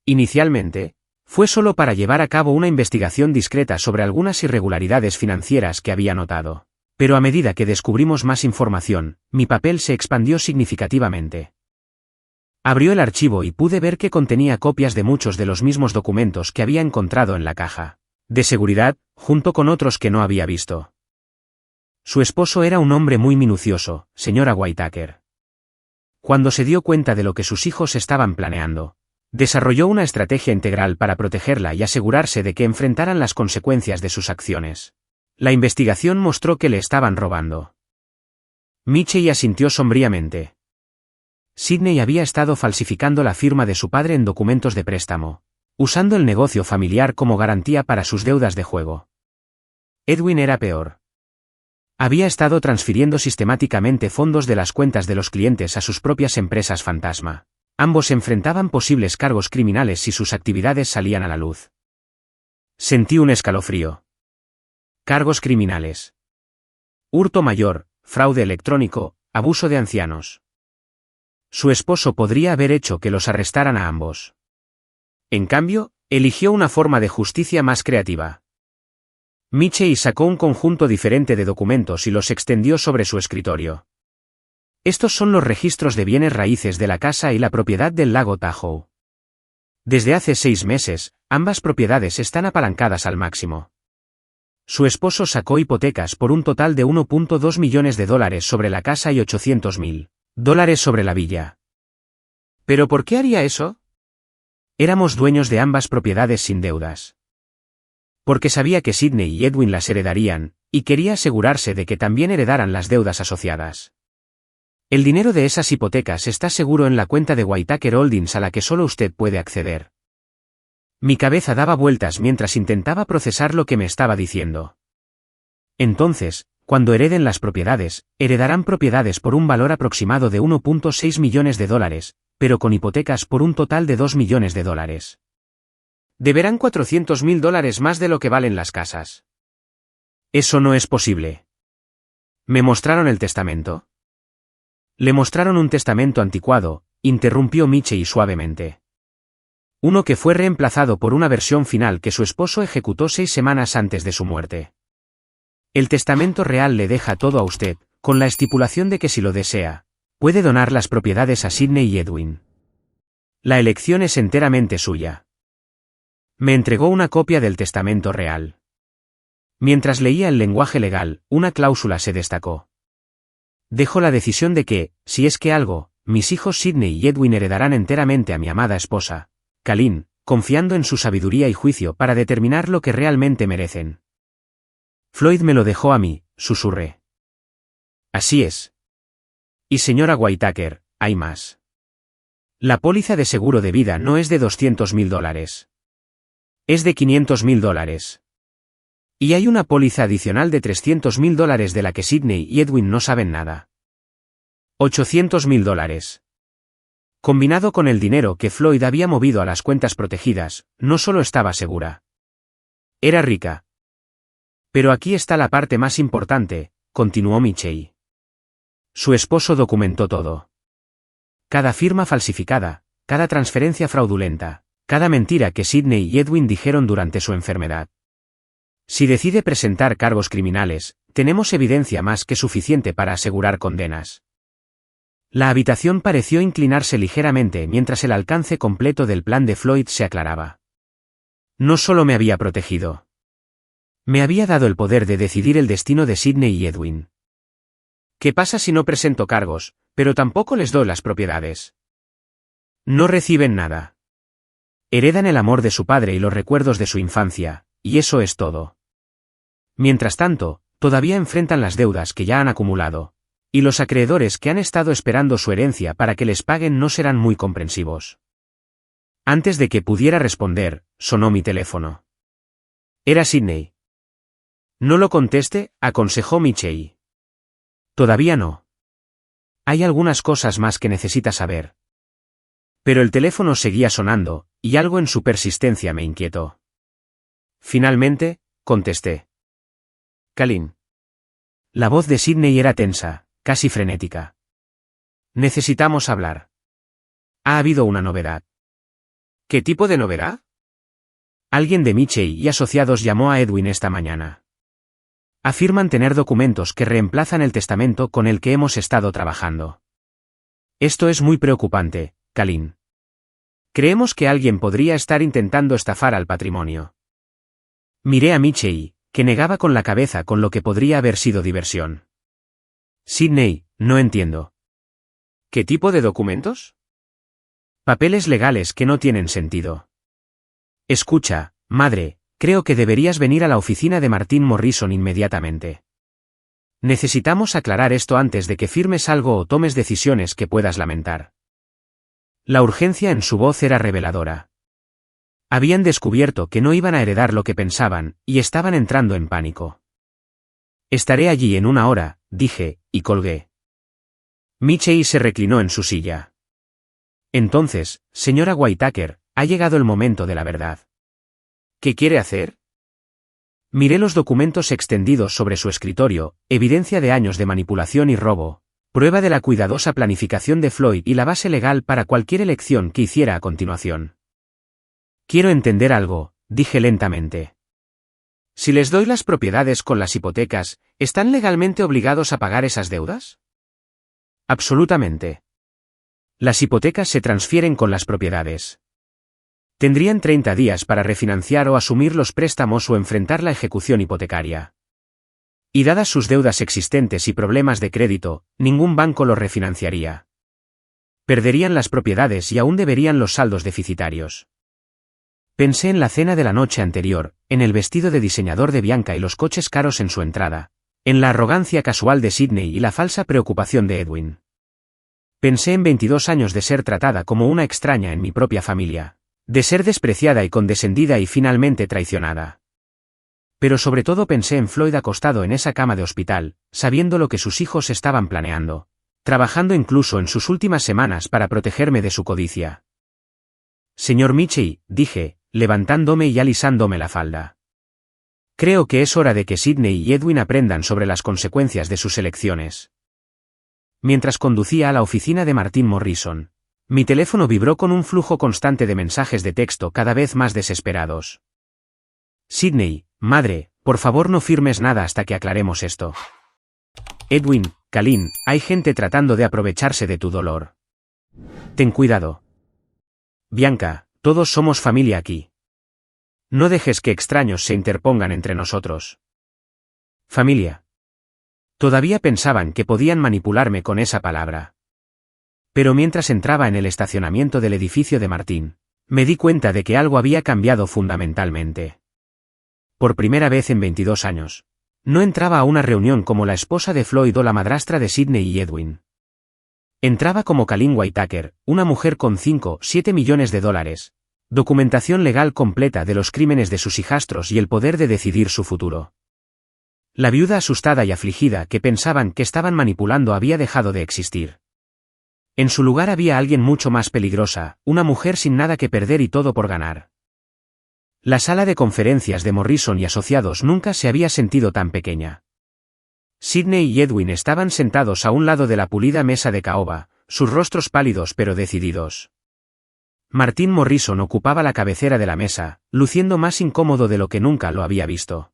Inicialmente, fue solo para llevar a cabo una investigación discreta sobre algunas irregularidades financieras que había notado. Pero a medida que descubrimos más información, mi papel se expandió significativamente. Abrió el archivo y pude ver que contenía copias de muchos de los mismos documentos que había encontrado en la caja de seguridad, junto con otros que no había visto. Su esposo era un hombre muy minucioso, señora Whitaker. Cuando se dio cuenta de lo que sus hijos estaban planeando, desarrolló una estrategia integral para protegerla y asegurarse de que enfrentaran las consecuencias de sus acciones. La investigación mostró que le estaban robando. Michey asintió sombríamente. Sidney había estado falsificando la firma de su padre en documentos de préstamo, usando el negocio familiar como garantía para sus deudas de juego. Edwin era peor. Había estado transfiriendo sistemáticamente fondos de las cuentas de los clientes a sus propias empresas fantasma. Ambos enfrentaban posibles cargos criminales si sus actividades salían a la luz. Sentí un escalofrío. Cargos criminales. Hurto mayor, fraude electrónico, abuso de ancianos. Su esposo podría haber hecho que los arrestaran a ambos. En cambio, eligió una forma de justicia más creativa. Michey sacó un conjunto diferente de documentos y los extendió sobre su escritorio. Estos son los registros de bienes raíces de la casa y la propiedad del lago Tahoe. Desde hace 6 meses, ambas propiedades están apalancadas al máximo. Su esposo sacó hipotecas por un total de $1.2 millones sobre la casa y $800.000 sobre la villa. ¿Pero por qué haría eso? Éramos dueños de ambas propiedades sin deudas. Porque sabía que Sidney y Edwin las heredarían, y quería asegurarse de que también heredaran las deudas asociadas. El dinero de esas hipotecas está seguro en la cuenta de Whitaker Holdings a la que solo usted puede acceder. Mi cabeza daba vueltas mientras intentaba procesar lo que me estaba diciendo. Entonces, cuando hereden las propiedades, heredarán propiedades por un valor aproximado de $1.6 millones, pero con hipotecas por un total de $2 millones. Deberán $400.000 más de lo que valen las casas. Eso no es posible. ¿Me mostraron el testamento? Le mostraron un testamento anticuado, interrumpió Michey suavemente. Uno que fue reemplazado por una versión final que su esposo ejecutó 6 semanas antes de su muerte. El testamento real le deja todo a usted, con la estipulación de que si lo desea, puede donar las propiedades a Sidney y Edwin. La elección es enteramente suya. Me entregó una copia del testamento real. Mientras leía el lenguaje legal, una cláusula se destacó. Dejo la decisión de que, si es que algo, mis hijos Sidney y Edwin heredarán enteramente a mi amada esposa, Kalin, confiando en su sabiduría y juicio para determinar lo que realmente merecen. Floyd me lo dejó a mí, susurré. Así es. Y señora Whitaker, hay más. La póliza de seguro de vida no es de $200.000. Es de $500.000. Y hay una póliza adicional de $300.000 de la que Sidney y Edwin no saben nada. $800.000. Combinado con el dinero que Floyd había movido a las cuentas protegidas, no solo estaba segura. Era rica. Pero aquí está la parte más importante, continuó Michey. Su esposo documentó todo. Cada firma falsificada, cada transferencia fraudulenta, cada mentira que Sidney y Edwin dijeron durante su enfermedad. Si decide presentar cargos criminales, tenemos evidencia más que suficiente para asegurar condenas. La habitación pareció inclinarse ligeramente mientras el alcance completo del plan de Floyd se aclaraba. No solo me había protegido. Me había dado el poder de decidir el destino de Sidney y Edwin. ¿Qué pasa si no presento cargos, pero tampoco les doy las propiedades? No reciben nada. Heredan el amor de su padre y los recuerdos de su infancia, y eso es todo. Mientras tanto, todavía enfrentan las deudas que ya han acumulado, y los acreedores que han estado esperando su herencia para que les paguen no serán muy comprensivos. Antes de que pudiera responder, sonó mi teléfono. Era Sidney. No lo conteste, aconsejó Michey. Todavía no. Hay algunas cosas más que necesita saber. Pero el teléfono seguía sonando, y algo en su persistencia me inquietó. Finalmente, contesté. Kalin. La voz de Sidney era tensa, casi frenética. Necesitamos hablar. Ha habido una novedad. ¿Qué tipo de novedad? Alguien de Michey y asociados llamó a Edwin esta mañana. Afirman tener documentos que reemplazan el testamento con el que hemos estado trabajando. Esto es muy preocupante, Kalin. Creemos que alguien podría estar intentando estafar al patrimonio. Miré a Michey, que negaba con la cabeza con lo que podría haber sido diversión. Sidney, no entiendo. ¿Qué tipo de documentos? Papeles legales que no tienen sentido. Escucha, madre, creo que deberías venir a la oficina de Martin Morrison inmediatamente. Necesitamos aclarar esto antes de que firmes algo o tomes decisiones que puedas lamentar. La urgencia en su voz era reveladora. Habían descubierto que no iban a heredar lo que pensaban, y estaban entrando en pánico. Estaré allí en 1 hora, dije, y colgué. Michey se reclinó en su silla. Entonces, señora Whitaker, ha llegado el momento de la verdad. ¿Qué quiere hacer? Miré los documentos extendidos sobre su escritorio, evidencia de años de manipulación y robo, prueba de la cuidadosa planificación de Floyd y la base legal para cualquier elección que hiciera a continuación. Quiero entender algo, dije lentamente. Si les doy las propiedades con las hipotecas, ¿están legalmente obligados a pagar esas deudas? Absolutamente. Las hipotecas se transfieren con las propiedades. Tendrían 30 días para refinanciar o asumir los préstamos o enfrentar la ejecución hipotecaria. Y dadas sus deudas existentes y problemas de crédito, ningún banco los refinanciaría. Perderían las propiedades y aún deberían los saldos deficitarios. Pensé en la cena de la noche anterior, en el vestido de diseñador de Bianca y los coches caros en su entrada, en la arrogancia casual de Sidney y la falsa preocupación de Edwin. Pensé en 22 años de ser tratada como una extraña en mi propia familia, de ser despreciada y condescendida y finalmente traicionada. Pero sobre todo pensé en Floyd acostado en esa cama de hospital, sabiendo lo que sus hijos estaban planeando, trabajando incluso en sus últimas semanas para protegerme de su codicia. Señor Michey, dije, levantándome y alisándome la falda. Creo que es hora de que Sidney y Edwin aprendan sobre las consecuencias de sus elecciones. Mientras conducía a la oficina de Martin Morrison, mi teléfono vibró con un flujo constante de mensajes de texto cada vez más desesperados. Sidney, madre, por favor no firmes nada hasta que aclaremos esto. Edwin, Kalin, hay gente tratando de aprovecharse de tu dolor. Ten cuidado. Bianca, todos somos familia aquí. No dejes que extraños se interpongan entre nosotros. Familia. Todavía pensaban que podían manipularme con esa palabra. Pero mientras entraba en el estacionamiento del edificio de Martín, me di cuenta de que algo había cambiado fundamentalmente. Por primera vez en 22 años, no entraba a una reunión como la esposa de Floyd o la madrastra de Sidney y Edwin. Entraba como Kalin Whitaker, una mujer con 5-7 millones de dólares, documentación legal completa de los crímenes de sus hijastros y el poder de decidir su futuro. La viuda asustada y afligida que pensaban que estaban manipulando había dejado de existir. En su lugar había alguien mucho más peligrosa, una mujer sin nada que perder y todo por ganar. La sala de conferencias de Morrison y Asociados nunca se había sentido tan pequeña. Sidney y Edwin estaban sentados a un lado de la pulida mesa de caoba, sus rostros pálidos pero decididos. Martin Morrison ocupaba la cabecera de la mesa, luciendo más incómodo de lo que nunca lo había visto.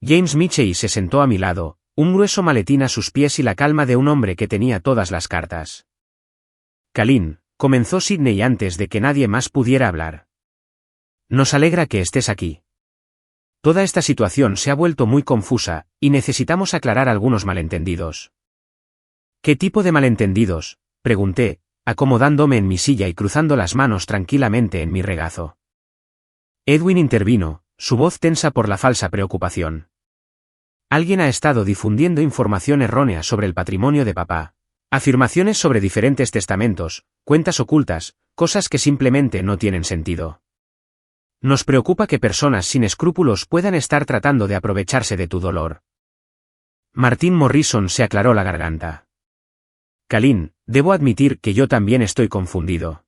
James Michey se sentó a mi lado, un grueso maletín a sus pies y la calma de un hombre que tenía todas las cartas. Kalin, comenzó Sidney antes de que nadie más pudiera hablar. Nos alegra que estés aquí. Toda esta situación se ha vuelto muy confusa, y necesitamos aclarar algunos malentendidos. ¿Qué tipo de malentendidos?, pregunté, acomodándome en mi silla y cruzando las manos tranquilamente en mi regazo. Edwin intervino, su voz tensa por la falsa preocupación. Alguien ha estado difundiendo información errónea sobre el patrimonio de papá. Afirmaciones sobre diferentes testamentos, cuentas ocultas, cosas que simplemente no tienen sentido. Nos preocupa que personas sin escrúpulos puedan estar tratando de aprovecharse de tu dolor. Martin Morrison se aclaró la garganta. Kalin, debo admitir que yo también estoy confundido.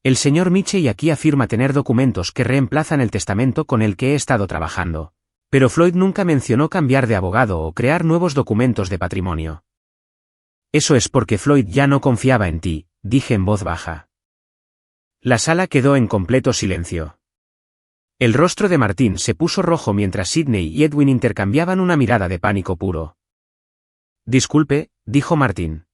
El señor Michey aquí afirma tener documentos que reemplazan el testamento con el que he estado trabajando, pero Floyd nunca mencionó cambiar de abogado o crear nuevos documentos de patrimonio. Eso es porque Floyd ya no confiaba en ti, dije en voz baja. La sala quedó en completo silencio. El rostro de Martín se puso rojo mientras Sidney y Edwin intercambiaban una mirada de pánico puro. Disculpe, dijo Martín.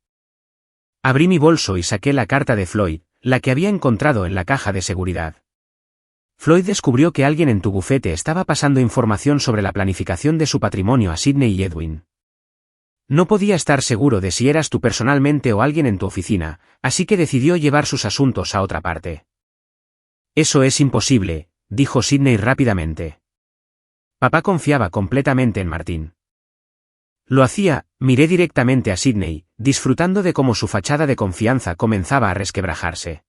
Abrí mi bolso y saqué la carta de Floyd, la que había encontrado en la caja de seguridad. Floyd descubrió que alguien en tu bufete estaba pasando información sobre la planificación de su patrimonio a Sidney y Edwin. No podía estar seguro de si eras tú personalmente o alguien en tu oficina, así que decidió llevar sus asuntos a otra parte. Eso es imposible, dijo Sidney rápidamente. Papá confiaba completamente en Martín. Lo hacía, miré directamente a Sidney, disfrutando de cómo su fachada de confianza comenzaba a resquebrajarse.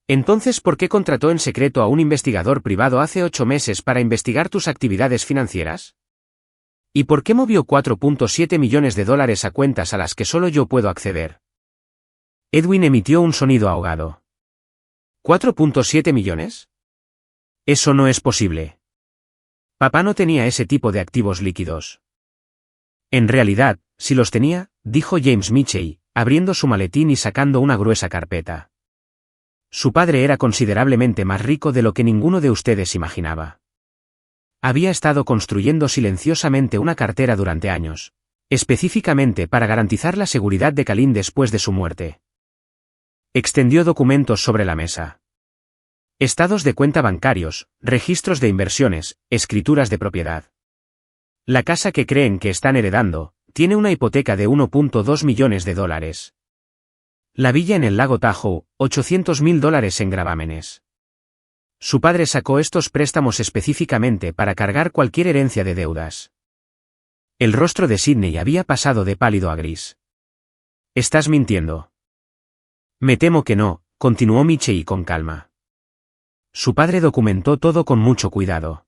Entonces, ¿por qué contrató en secreto a un investigador privado hace 8 meses para investigar tus actividades financieras? ¿Y por qué movió 4.7 millones de dólares a cuentas a las que solo yo puedo acceder? Edwin emitió un sonido ahogado. ¿4.7 millones? Eso no es posible. Papá no tenía ese tipo de activos líquidos. En realidad, si los tenía, dijo James Michey, abriendo su maletín y sacando una gruesa carpeta. Su padre era considerablemente más rico de lo que ninguno de ustedes imaginaba. Había estado construyendo silenciosamente una cartera durante años, específicamente para garantizar la seguridad de Kalin después de su muerte. Extendió documentos sobre la mesa. Estados de cuenta bancarios, registros de inversiones, escrituras de propiedad. La casa que creen que están heredando, tiene una hipoteca de 1.2 millones de dólares. La villa en el lago Tahoe, $800.000 en gravámenes. Su padre sacó estos préstamos específicamente para cargar cualquier herencia de deudas. El rostro de Sidney había pasado de pálido a gris. ¿Estás mintiendo? Me temo que no, continuó Michey con calma. Su padre documentó todo con mucho cuidado.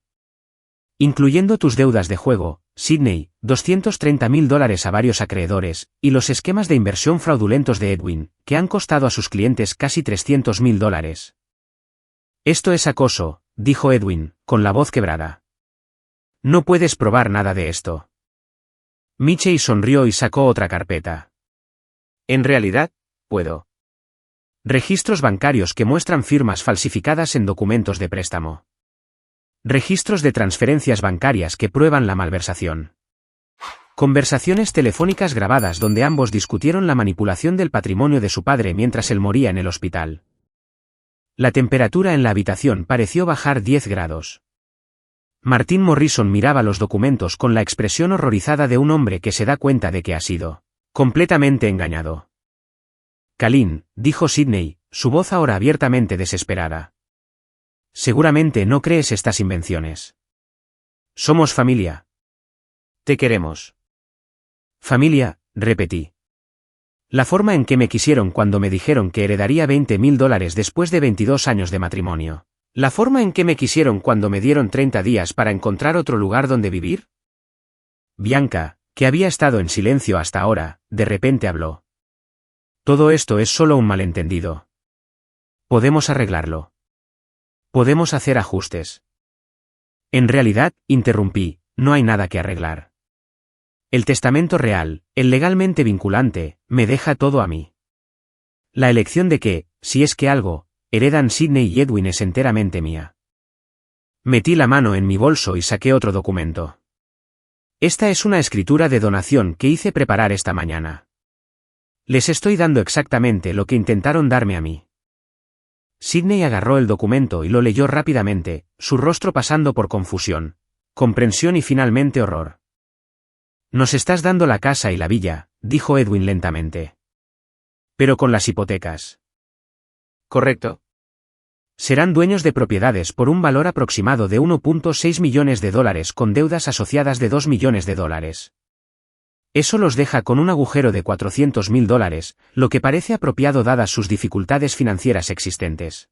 Incluyendo tus deudas de juego, Sidney, $230.000 a varios acreedores, y los esquemas de inversión fraudulentos de Edwin, que han costado a sus clientes casi $300.000. Esto es acoso, dijo Edwin, con la voz quebrada. No puedes probar nada de esto. Michey sonrió y sacó otra carpeta. En realidad, puedo. Registros bancarios que muestran firmas falsificadas en documentos de préstamo. Registros de transferencias bancarias que prueban la malversación. Conversaciones telefónicas grabadas donde ambos discutieron la manipulación del patrimonio de su padre mientras él moría en el hospital. La temperatura en la habitación pareció bajar 10 grados. Martin Morrison miraba los documentos con la expresión horrorizada de un hombre que se da cuenta de que ha sido completamente engañado. Kalin, dijo Sidney, su voz ahora abiertamente desesperada. Seguramente no crees estas invenciones. Somos familia. Te queremos. Familia, repetí. La forma en que me quisieron cuando me dijeron que heredaría $20.000 después de 22 años de matrimonio. La forma en que me quisieron cuando me dieron 30 días para encontrar otro lugar donde vivir. Bianca, que había estado en silencio hasta ahora, de repente habló. Todo esto es solo un malentendido. Podemos arreglarlo. Podemos hacer ajustes. En realidad, interrumpí, no hay nada que arreglar. El testamento real, el legalmente vinculante, me deja todo a mí. La elección de qué, si es que algo, heredan Sidney y Edwin es enteramente mía. Metí la mano en mi bolso y saqué otro documento. Esta es una escritura de donación que hice preparar esta mañana. Les estoy dando exactamente lo que intentaron darme a mí. Sidney agarró el documento y lo leyó rápidamente, su rostro pasando por confusión, comprensión y finalmente horror. Nos estás dando la casa y la villa, dijo Edwin lentamente. Pero con las hipotecas. Correcto. Serán dueños de propiedades por un valor aproximado de $1.6 millones con deudas asociadas de $2 millones. Eso los deja con un agujero de $400.000, lo que parece apropiado dadas sus dificultades financieras existentes.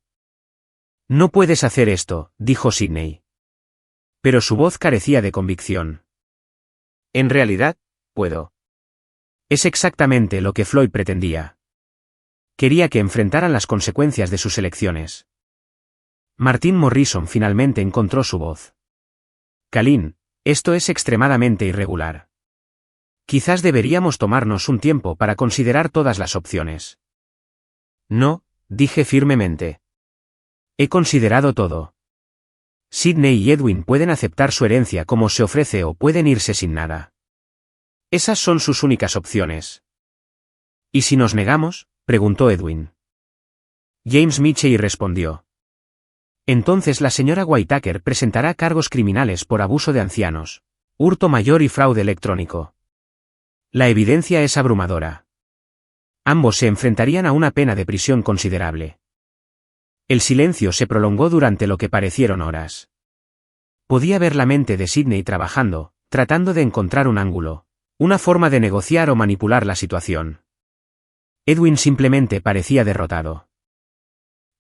No puedes hacer esto, dijo Sidney. Pero su voz carecía de convicción. En realidad, puedo. Es exactamente lo que Floyd pretendía. Quería que enfrentaran las consecuencias de sus elecciones. Martin Morrison finalmente encontró su voz. Kalin, esto es extremadamente irregular. Quizás deberíamos tomarnos un tiempo para considerar todas las opciones. No, dije firmemente. He considerado todo. Sidney y Edwin pueden aceptar su herencia como se ofrece o pueden irse sin nada. Esas son sus únicas opciones. ¿Y si nos negamos?, preguntó Edwin. James Michey respondió. Entonces la señora Whitaker presentará cargos criminales por abuso de ancianos, hurto mayor y fraude electrónico. La evidencia es abrumadora. Ambos se enfrentarían a una pena de prisión considerable. El silencio se prolongó durante lo que parecieron horas. Podía ver la mente de Sidney trabajando, tratando de encontrar un ángulo, una forma de negociar o manipular la situación. Edwin simplemente parecía derrotado.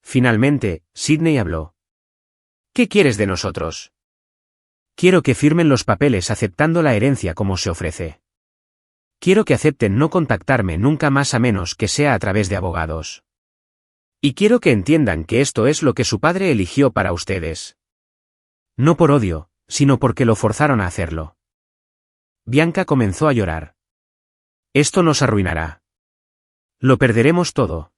Finalmente, Sidney habló. ¿Qué quieres de nosotros? Quiero que firmen los papeles aceptando la herencia como se ofrece. Quiero que acepten no contactarme nunca más a menos que sea a través de abogados. Y quiero que entiendan que esto es lo que su padre eligió para ustedes. No por odio, sino porque lo forzaron a hacerlo. Bianca comenzó a llorar. Esto nos arruinará. Lo perderemos todo.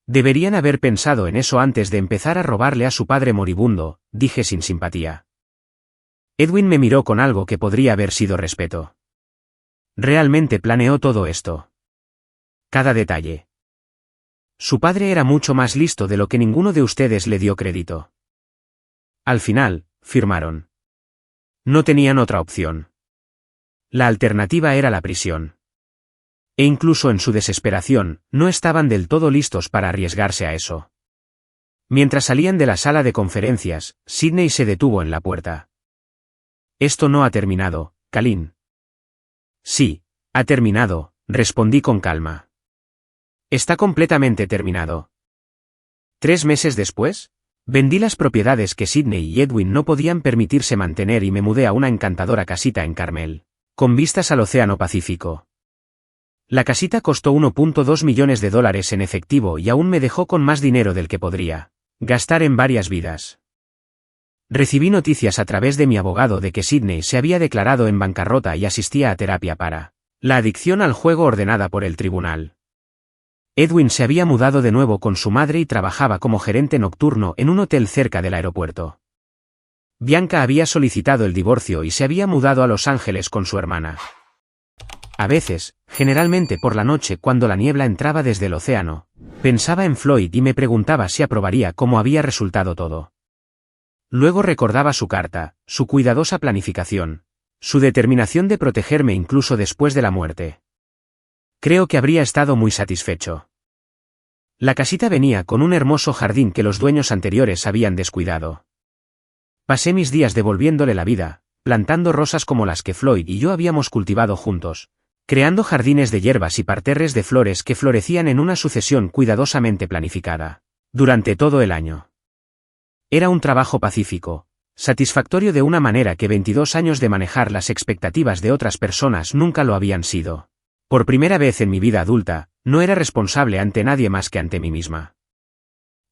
Deberían haber pensado en eso antes de empezar a robarle a su padre moribundo, dije sin simpatía. Edwin me miró con algo que podría haber sido respeto. Realmente planeó todo esto. Cada detalle. Su padre era mucho más listo de lo que ninguno de ustedes le dio crédito. Al final, firmaron. No tenían otra opción. La alternativa era la prisión. E incluso en su desesperación, no estaban del todo listos para arriesgarse a eso. Mientras salían de la sala de conferencias, Sidney se detuvo en la puerta. Esto no ha terminado, Kalin. Sí, ha terminado, respondí con calma. Está completamente terminado. 3 meses después, vendí las propiedades que Sidney y Edwin no podían permitirse mantener y me mudé a una encantadora casita en Carmel, con vistas al Océano Pacífico. La casita costó $1.2 millones en efectivo y aún me dejó con más dinero del que podría gastar en varias vidas. Recibí noticias a través de mi abogado de que Sidney se había declarado en bancarrota y asistía a terapia para la adicción al juego ordenada por el tribunal. Edwin se había mudado de nuevo con su madre y trabajaba como gerente nocturno en un hotel cerca del aeropuerto. Bianca había solicitado el divorcio y se había mudado a Los Ángeles con su hermana. A veces, generalmente por la noche cuando la niebla entraba desde el océano, pensaba en Floyd y me preguntaba si aprobaría cómo había resultado todo. Luego recordaba su carta, su cuidadosa planificación, su determinación de protegerme incluso después de la muerte. Creo que habría estado muy satisfecho. La casita venía con un hermoso jardín que los dueños anteriores habían descuidado. Pasé mis días devolviéndole la vida, plantando rosas como las que Floyd y yo habíamos cultivado juntos, creando jardines de hierbas y parterres de flores que florecían en una sucesión cuidadosamente planificada, durante todo el año. Era un trabajo pacífico, satisfactorio de una manera que 22 años de manejar las expectativas de otras personas nunca lo habían sido. Por primera vez en mi vida adulta, no era responsable ante nadie más que ante mí misma.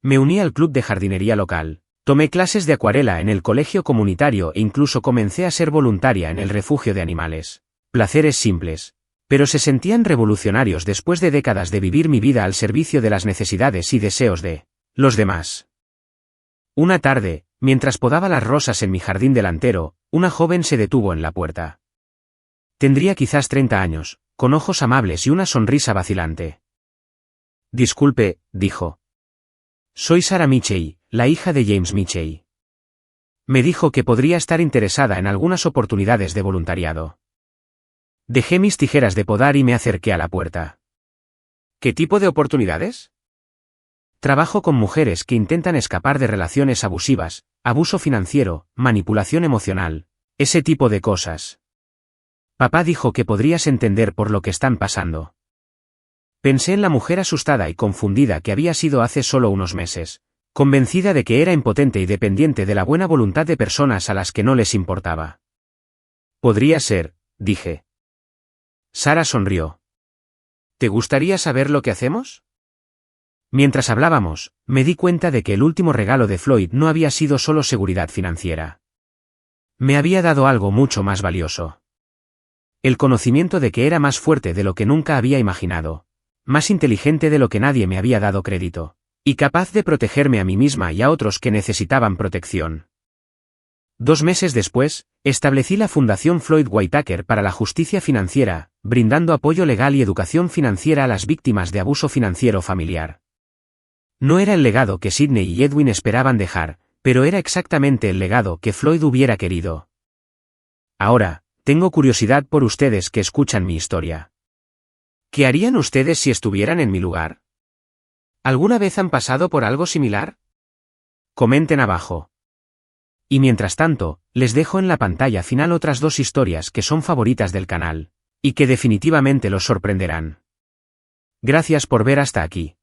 Me uní al club de jardinería local, tomé clases de acuarela en el colegio comunitario e incluso comencé a ser voluntaria en el refugio de animales. Placeres simples, pero se sentían revolucionarios después de décadas de vivir mi vida al servicio de las necesidades y deseos de los demás. Una tarde, mientras podaba las rosas en mi jardín delantero, una joven se detuvo en la puerta. Tendría quizás 30 años, con ojos amables y una sonrisa vacilante. Disculpe, dijo. Soy Sarah Mitchell, la hija de James Mitchell. Me dijo que podría estar interesada en algunas oportunidades de voluntariado. Dejé mis tijeras de podar y me acerqué a la puerta. ¿Qué tipo de oportunidades? Trabajo con mujeres que intentan escapar de relaciones abusivas, abuso financiero, manipulación emocional, ese tipo de cosas. Papá dijo que podrías entender por lo que están pasando. Pensé en la mujer asustada y confundida que había sido hace solo unos meses, convencida de que era impotente y dependiente de la buena voluntad de personas a las que no les importaba. Podría ser, dije. Sara sonrió. ¿Te gustaría saber lo que hacemos? Mientras hablábamos, me di cuenta de que el último regalo de Floyd no había sido solo seguridad financiera. Me había dado algo mucho más valioso. El conocimiento de que era más fuerte de lo que nunca había imaginado, más inteligente de lo que nadie me había dado crédito, y capaz de protegerme a mí misma y a otros que necesitaban protección. 2 meses después, establecí la Fundación Floyd Whitaker para la Justicia Financiera, brindando apoyo legal y educación financiera a las víctimas de abuso financiero familiar. No era el legado que Sidney y Edwin esperaban dejar, pero era exactamente el legado que Floyd hubiera querido. Ahora, tengo curiosidad por ustedes que escuchan mi historia. ¿Qué harían ustedes si estuvieran en mi lugar? ¿Alguna vez han pasado por algo similar? Comenten abajo. Y mientras tanto, les dejo en la pantalla final otras 2 historias que son favoritas del canal, y que definitivamente los sorprenderán. Gracias por ver hasta aquí.